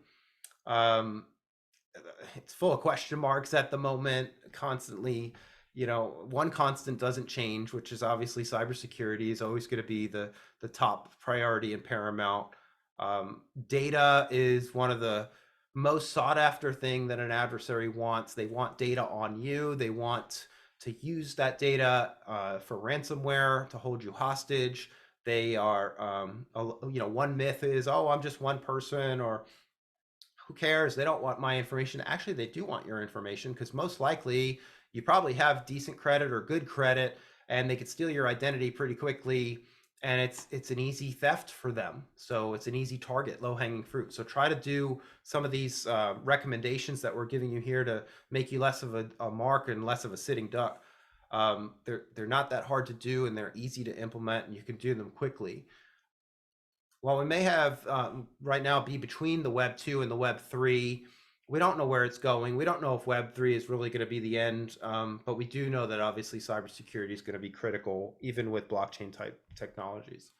It's full of question marks at the moment, constantly. One constant doesn't change, which is obviously cybersecurity is always going to be the top priority and paramount. Data is one of the most sought after thing that an adversary wants. They want data on you. They want to use that data for ransomware, to hold you hostage. They are, one myth is, oh, I'm just one person, or who cares? They don't want my information. Actually, they do want your information because most likely you probably have decent credit or good credit, and they could steal your identity pretty quickly. And it's an easy theft for them. So it's an easy target, low hanging fruit. So try to do some of these recommendations that we're giving you here to make you less of a mark and less of a sitting duck. They're not that hard to do, and they're easy to implement, and you can do them quickly. While we may have right now be between the Web 2 and the Web 3, we don't know where it's going. We don't know if Web 3 is really going to be the end, but we do know that obviously cybersecurity is going to be critical, even with blockchain type technologies.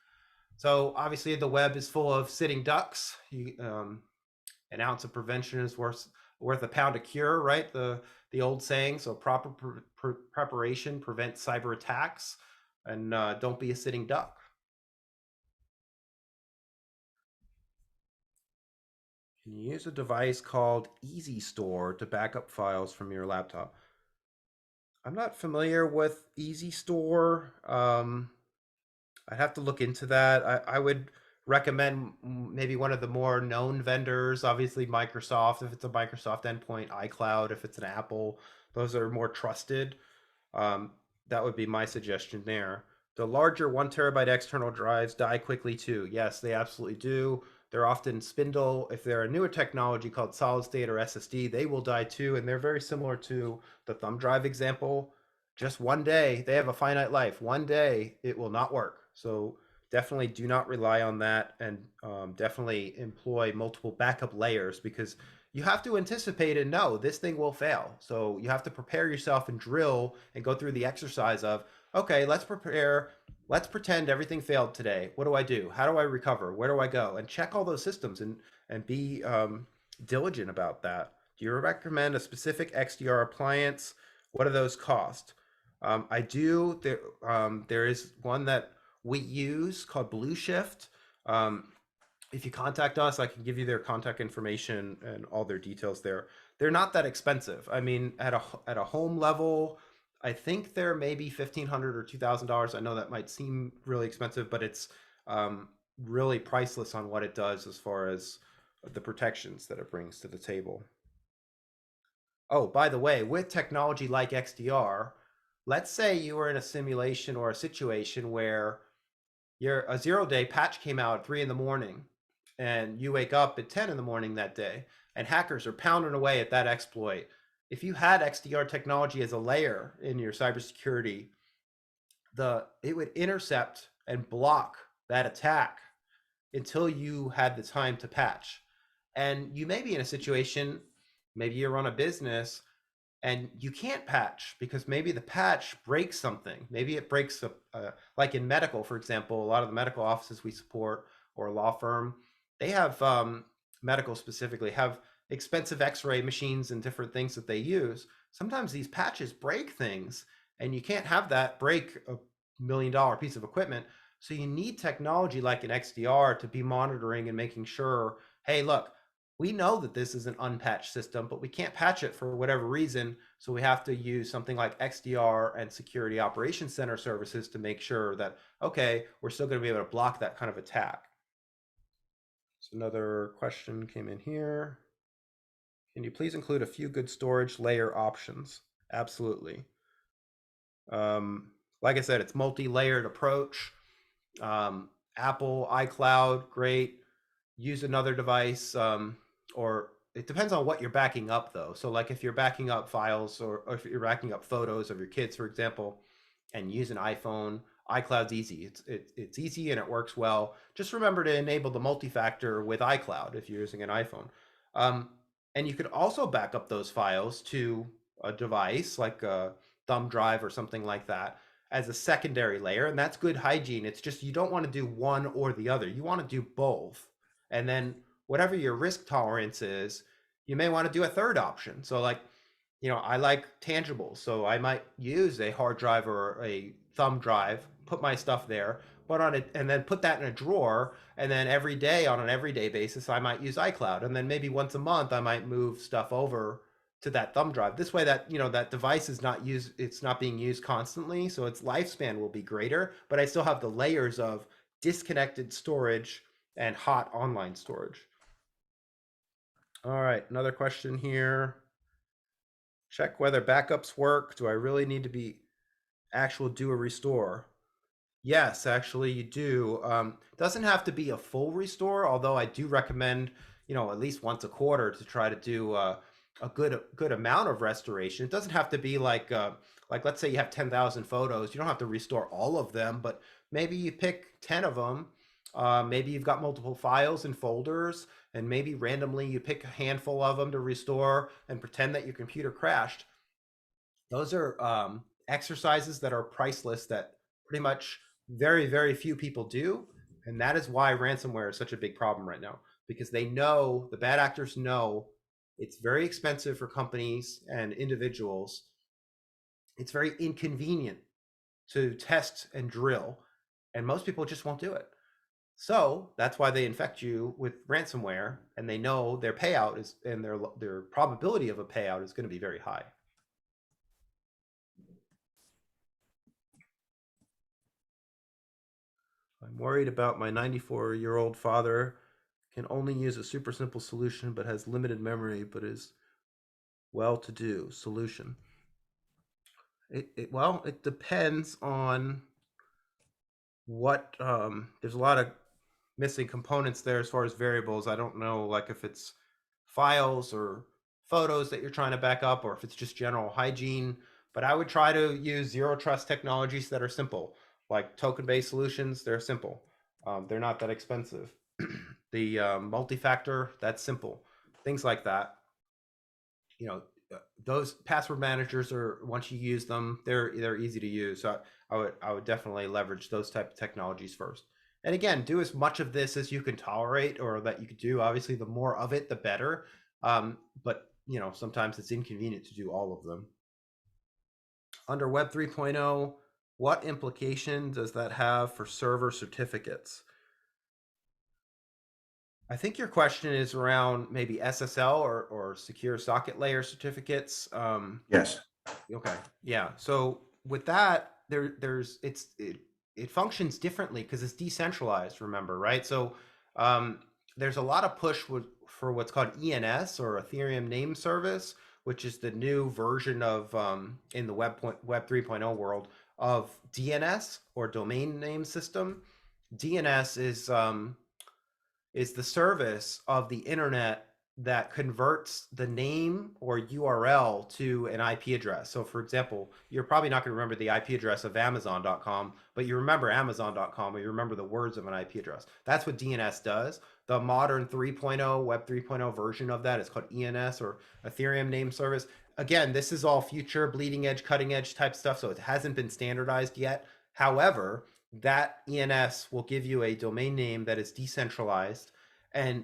So obviously the web is full of sitting ducks. An ounce of prevention is worth a pound of cure, right? The old saying. So proper preparation prevents cyber attacks, and don't be a sitting duck. Can you use a device called Easy Store to back up files from your laptop? I'm not familiar with Easy Store. I'd have to look into that. I would recommend maybe one of the more known vendors, obviously Microsoft, if it's a Microsoft endpoint, iCloud, if it's an Apple, those are more trusted. That would be my suggestion there. The larger 1 terabyte external drives die quickly too. Yes, they absolutely do. They're often spindle. If they're a newer technology called solid state or SSD, they will die too. And they're very similar to the thumb drive example. Just one day, they have a finite life. One day, it will not work. So definitely do not rely on that, and definitely employ multiple backup layers, because you have to anticipate and know this thing will fail. So you have to prepare yourself and drill and go through the exercise of, okay, let's prepare. Let's pretend everything failed today. What do I do? How do I recover? Where do I go? And check all those systems and be diligent about that. Do you recommend a specific XDR appliance? What do those cost? I do. There is one that we use called Blue Shift. If you contact us, I can give you their contact information and all their details there. They're not that expensive. I mean, at a home level, I think they're maybe $1,500 or $2,000. I know that might seem really expensive, but it's really priceless on what it does as far as the protections that it brings to the table. Oh, by the way, with technology like XDR, let's say you were in a simulation or a situation where a 0-day patch came out at 3 in the morning, and you wake up at 10 in the morning that day, and hackers are pounding away at that exploit. If you had XDR technology as a layer in your cybersecurity, it would intercept and block that attack until you had the time to patch. And you may be in a situation, maybe you run a business and you can't patch because maybe the patch breaks something. Maybe it breaks like in medical, for example, a lot of the medical offices we support, or a law firm, they have medical specifically have expensive x-ray machines and different things that they use. Sometimes these patches break things, and you can't have that break a $1 million piece of equipment. So you need technology like an XDR to be monitoring and making sure, hey, look, we know that this is an unpatched system, but we can't patch it for whatever reason. So we have to use something like XDR and Security Operations Center services to make sure that, okay, we're still going to be able to block that kind of attack. So another question came in here. Can you please include a few good storage layer options? Absolutely. Like I said, it's multi-layered approach. Apple, iCloud, great. Use another device, or it depends on what you're backing up though. So like if you're backing up files, or if you're backing up photos of your kids, for example, and use an iPhone, iCloud's easy. It's easy and it works well. Just remember to enable the multi-factor with iCloud if you're using an iPhone. And you could also back up those files to a device like a thumb drive or something like that as a secondary layer, and that's good hygiene. It's just you don't want to do one or the other. You want to do both. And then whatever your risk tolerance is, you may want to do a third option. So like, I like tangibles. So I might use a hard drive or a thumb drive, put my stuff there, put on it, and then put that in a drawer. And then every day on an everyday basis, I might use iCloud. And then maybe once a month, I might move stuff over to that thumb drive. This way that, that device is not used, it's not being used constantly. So its lifespan will be greater, but I still have the layers of disconnected storage and hot online storage. All right, another question here. Check whether backups work. Do I really need to be do a restore? Yes, actually you do. Doesn't have to be a full restore, although I do recommend, at least once a quarter to try to do a good amount of restoration. It doesn't have to be like let's say you have 10,000 photos. You don't have to restore all of them, but maybe you pick 10 of them. Maybe you've got multiple files and folders, and maybe randomly you pick a handful of them to restore and pretend that your computer crashed. Those are exercises that are priceless that pretty much very, very few people do. And that is why ransomware is such a big problem right now, because they know, the bad actors know, it's very expensive for companies and individuals. It's very inconvenient to test and drill, and most people just won't do it. So that's why they infect you with ransomware, and they know their payout is, and their probability of a payout is going to be very high. I'm worried about my 94-year-old father can only use a super simple solution, but has limited memory, but is well-to-do. Solution. Well, it depends on what, there's a lot of missing components there as far as variables. I don't know, like if it's files or photos that you're trying to back up, or if it's just general hygiene, but I would try to use zero trust technologies that are simple, like token-based solutions. They're simple. They're not that expensive. The multi-factor, that's simple. Things like that. Those password managers are, once you use them, they're easy to use. So I would definitely leverage those type of technologies first. And again, do as much of this as you can tolerate, or that you could do. Obviously, the more of it, the better. But sometimes it's inconvenient to do all of them. Under Web 3.0, what implication does that have for server certificates? I think your question is around maybe SSL or secure socket layer certificates. Yes. Okay. Yeah. So with that, it functions differently because it's decentralized. Remember, right? So there's a lot of push for what's called ENS, or Ethereum Name Service, which is the new version of in the Web 3.0 world of DNS, or domain name system. DNS is the service of the internet that converts the name or URL to an IP address. So for example, you're probably not going to remember the IP address of Amazon.com, but you remember Amazon.com, or you remember the words of an IP address. That's what DNS does. The modern 3.0, Web 3.0 version of that is called ENS, or Ethereum Name Service. Again, this is all future, bleeding edge, cutting edge type stuff, so it hasn't been standardized yet. However, that ENS will give you a domain name that is decentralized, and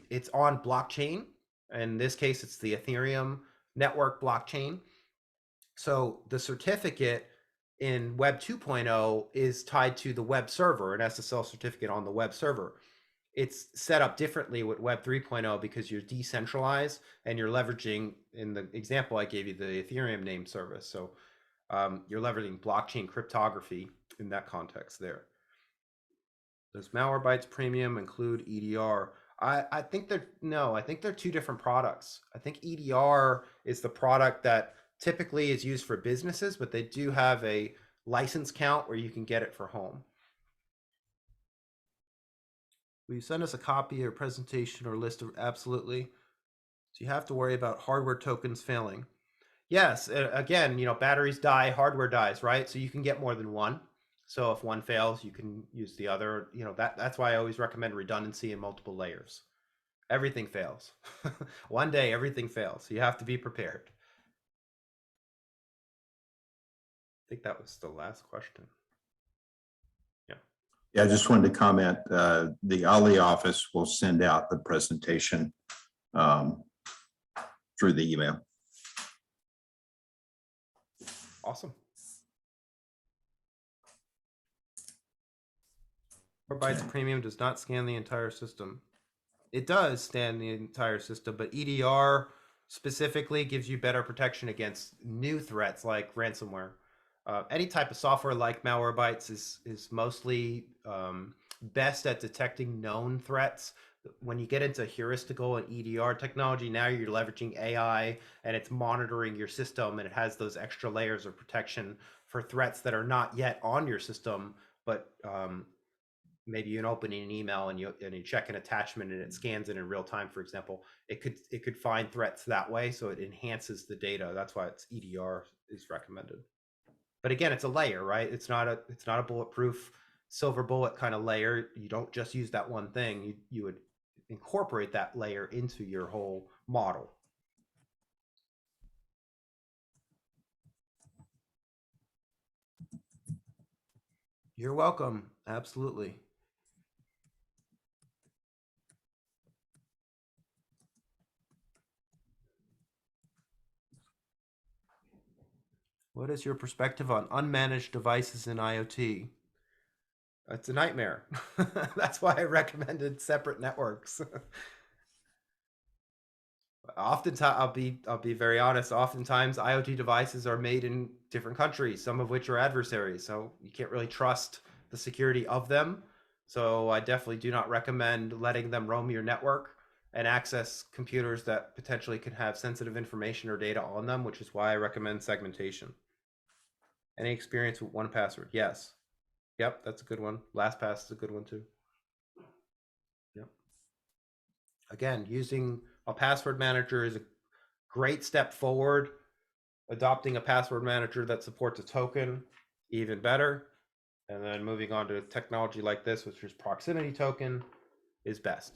it's on blockchain. In this case, it's the Ethereum network blockchain. So the certificate in Web 2.0 is tied to the web server, an SSL certificate on the web server. It's set up differently with Web 3.0 because you're decentralized and you're leveraging, in the example I gave you, the Ethereum name service. So you're leveraging blockchain cryptography in that context there. Does Malwarebytes Premium include EDR? I think they're two different products. I think EDR is the product that typically is used for businesses, but they do have a license count where you can get it for home. Will you send us a copy or presentation or list of? Absolutely. So you have to worry about hardware tokens failing. Yes, again, batteries die, hardware dies, right? So you can get more than one. So if one fails, you can use the other. That's why I always recommend redundancy in multiple layers. Everything fails. One day, everything fails. So you have to be prepared. I think that was the last question. Yeah, I just wanted to comment, the Ali office will send out the presentation through the email. Awesome. Malwarebytes Premium does not scan the entire system. It does scan the entire system, but EDR specifically gives you better protection against new threats like ransomware. Any type of software like Malwarebytes is mostly best at detecting known threats, when you get into heuristical and EDR technology, now you're leveraging AI and it's monitoring your system, and it has those extra layers of protection for threats that are not yet on your system, but maybe you're opening an email and you check an attachment and it scans it in real time, for example. It could find threats that way, so it enhances the data. That's why it's EDR is recommended. But again, it's a layer, right? It's not a bulletproof silver bullet kind of layer. You don't just use that one thing. You would incorporate that layer into your whole model. You're welcome. Absolutely. What is your perspective on unmanaged devices in IoT? It's a nightmare. That's why I recommended separate networks. Oftentimes, I'll be very honest. Oftentimes, IoT devices are made in different countries, some of which are adversaries. So you can't really trust the security of them. So I definitely do not recommend letting them roam your network and access computers that potentially can have sensitive information or data on them, which is why I recommend segmentation. Any experience with 1Password? Yes. Yep, that's a good one. LastPass is a good one too. Yep. Again, using a password manager is a great step forward. Adopting a password manager that supports a token, even better. And then moving on to technology like this, which is proximity token, is best.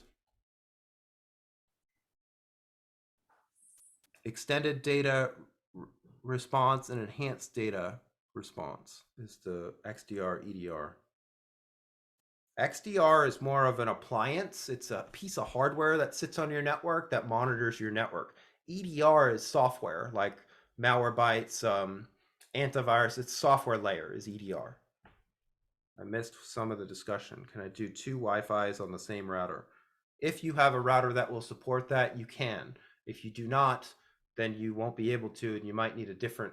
Extended data response and enhanced data response is the XDR, EDR. XDR is more of an appliance. It's a piece of hardware that sits on your network that monitors your network. EDR is software like Malwarebytes, antivirus. It's software layer is EDR. I missed some of the discussion. Can I do 2 Wi-Fis on the same router? If you have a router that will support that, you can. If you do not, then you won't be able to, and you might need a different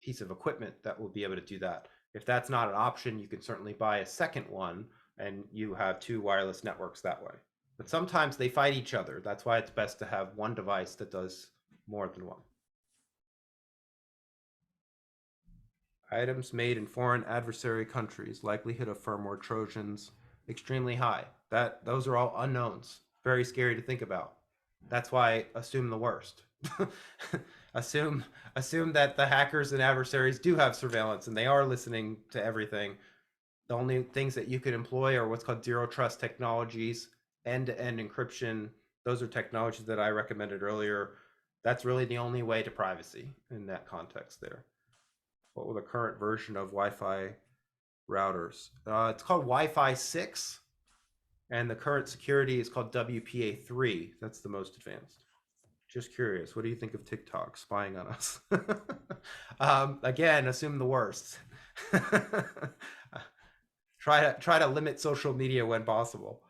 piece of equipment that will be able to do that. If that's not an option, you can certainly buy a second one and you have 2 wireless networks that way. But sometimes they fight each other. That's why it's best to have one device that does more than one. Items made in foreign adversary countries, likelihood of firmware Trojans, extremely high. Those are all unknowns. Very scary to think about. That's why assume the worst. assume that the hackers and adversaries do have surveillance and they are listening to everything. The only things that you could employ are what's called zero trust technologies, end-to-end encryption. Those are technologies that I recommended earlier. That's really the only way to privacy in that context there. What will the current version of Wi-Fi routers? It's called Wi-Fi 6, and the current security is called WPA3. That's the most advanced. Just curious, what do you think of TikTok spying on us? Again, assume the worst. Try to limit social media when possible.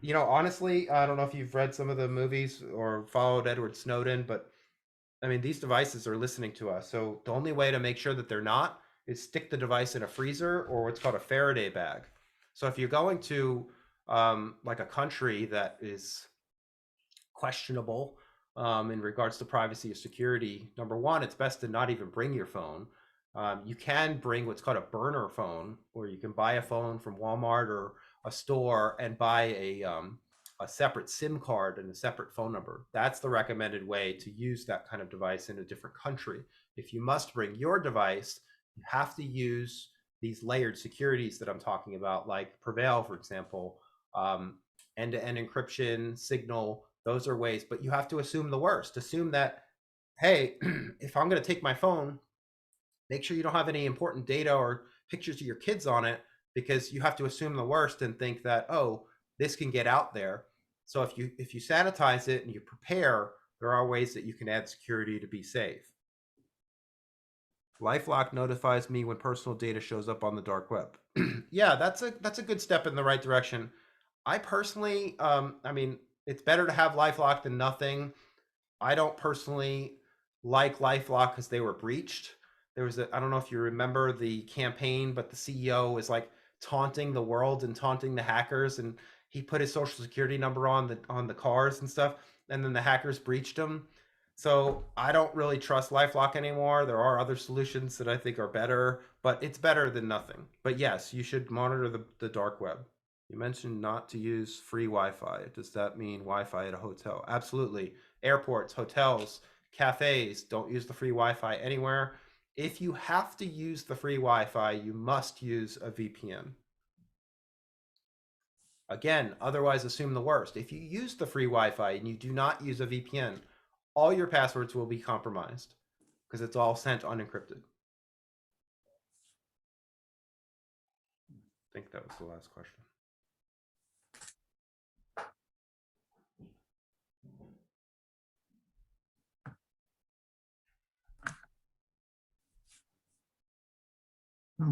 You know, honestly, I don't know if you've read some of the movies or followed Edward Snowden, but I mean, these devices are listening to us. So the only way to make sure that they're not is stick the device in a freezer or what's called a Faraday bag. So if you're going to like a country that is questionable in regards to privacy or security, number one, it's best to not even bring your phone. You can bring what's called a burner phone, or you can buy a phone from Walmart or a store and buy a separate SIM card and a separate phone number. That's the recommended way to use that kind of device in a different country. If you must bring your device, you have to use these layered securities that I'm talking about, like Prevail, for example, end-to-end encryption, Signal. Those are ways, but you have to assume the worst. Assume that, hey, if I'm going to take my phone, make sure you don't have any important data or pictures of your kids on it, because you have to assume the worst and think that, oh, this can get out there. So if you sanitize it and you prepare, there are ways that you can add security to be safe. LifeLock notifies me when personal data shows up on the dark web. Yeah, that's a good step in the right direction. I personally, I mean, it's better to have LifeLock than nothing. I don't personally like LifeLock because they were breached. There was I don't know if you remember the campaign, but the CEO was like taunting the world and taunting the hackers, and he put his social security number on the cars and stuff, and then the hackers breached him. So I don't really trust LifeLock anymore. There are other solutions that I think are better, but it's better than nothing. But yes, you should monitor the dark web. You mentioned not to use free Wi-Fi. Does that mean Wi-Fi at a hotel? Absolutely. Airports, hotels, cafes, don't use the free Wi-Fi anywhere. If you have to use the free Wi-Fi, you must use a VPN. Again, otherwise assume the worst. If you use the free Wi-Fi and you do not use a VPN, all your passwords will be compromised because it's all sent unencrypted. I think that was the last question.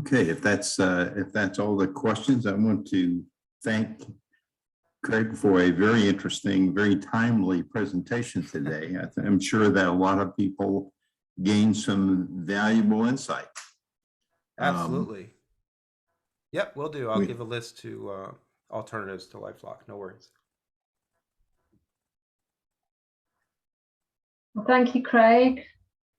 Okay, if that's all the questions, I want to thank Craig for a very interesting, very timely presentation today. I'm sure that a lot of people gained some valuable insight. Absolutely. Yep, we'll do. I'll give a list to alternatives to LifeLock. No worries. Well, thank you, Craig.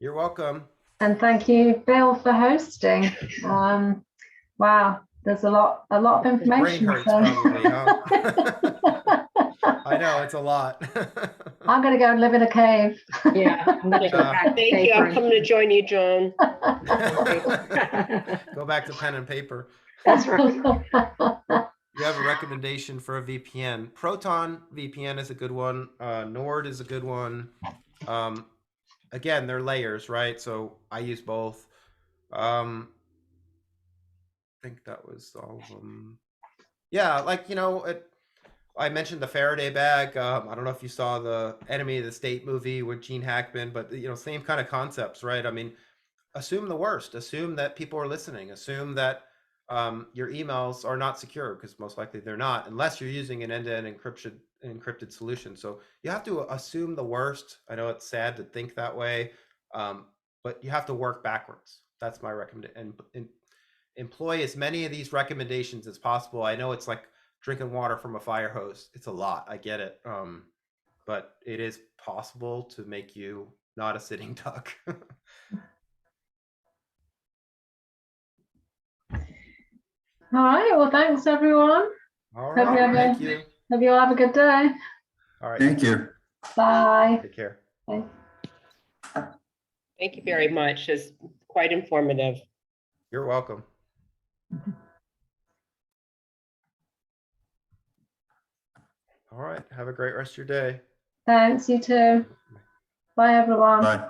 You're welcome. And thank you, Bill, for hosting. Wow, there's a lot of information. Brain hurts probably, huh? I know, it's a lot. I'm going to go and live in a cave. Yeah, I'm going to go back. Thank you. I'm coming to join you, Joan. Go back to pen and paper. That's right. You have a recommendation for a VPN. Proton VPN is a good one. Nord is a good one. Again, they're layers, right? So I use both. I think that was all of them. Yeah, like, you know, I mentioned the Faraday bag. I don't know if you saw the Enemy of the State movie with Gene Hackman, but, you know, same kind of concepts, right? I mean, assume the worst. Assume that people are listening. Assume that your emails are not secure, because most likely they're not, unless you're using an end-to-end encrypted solution. So you have to assume the worst. I know it's sad to think that way, but you have to work backwards. That's my recommendation. And employ as many of these recommendations as possible. I know it's like drinking water from a fire hose. It's a lot. I get it. But it is possible to make you not a sitting duck. All right. Well, thanks, everyone. All Hope right. Thank you. Hope you all have a good day. All right. Thank you. Bye. Take care. Bye. Thank you very much. It's quite informative. You're welcome. All right. Have a great rest of your day. Thanks. You too. Bye, everyone. Bye.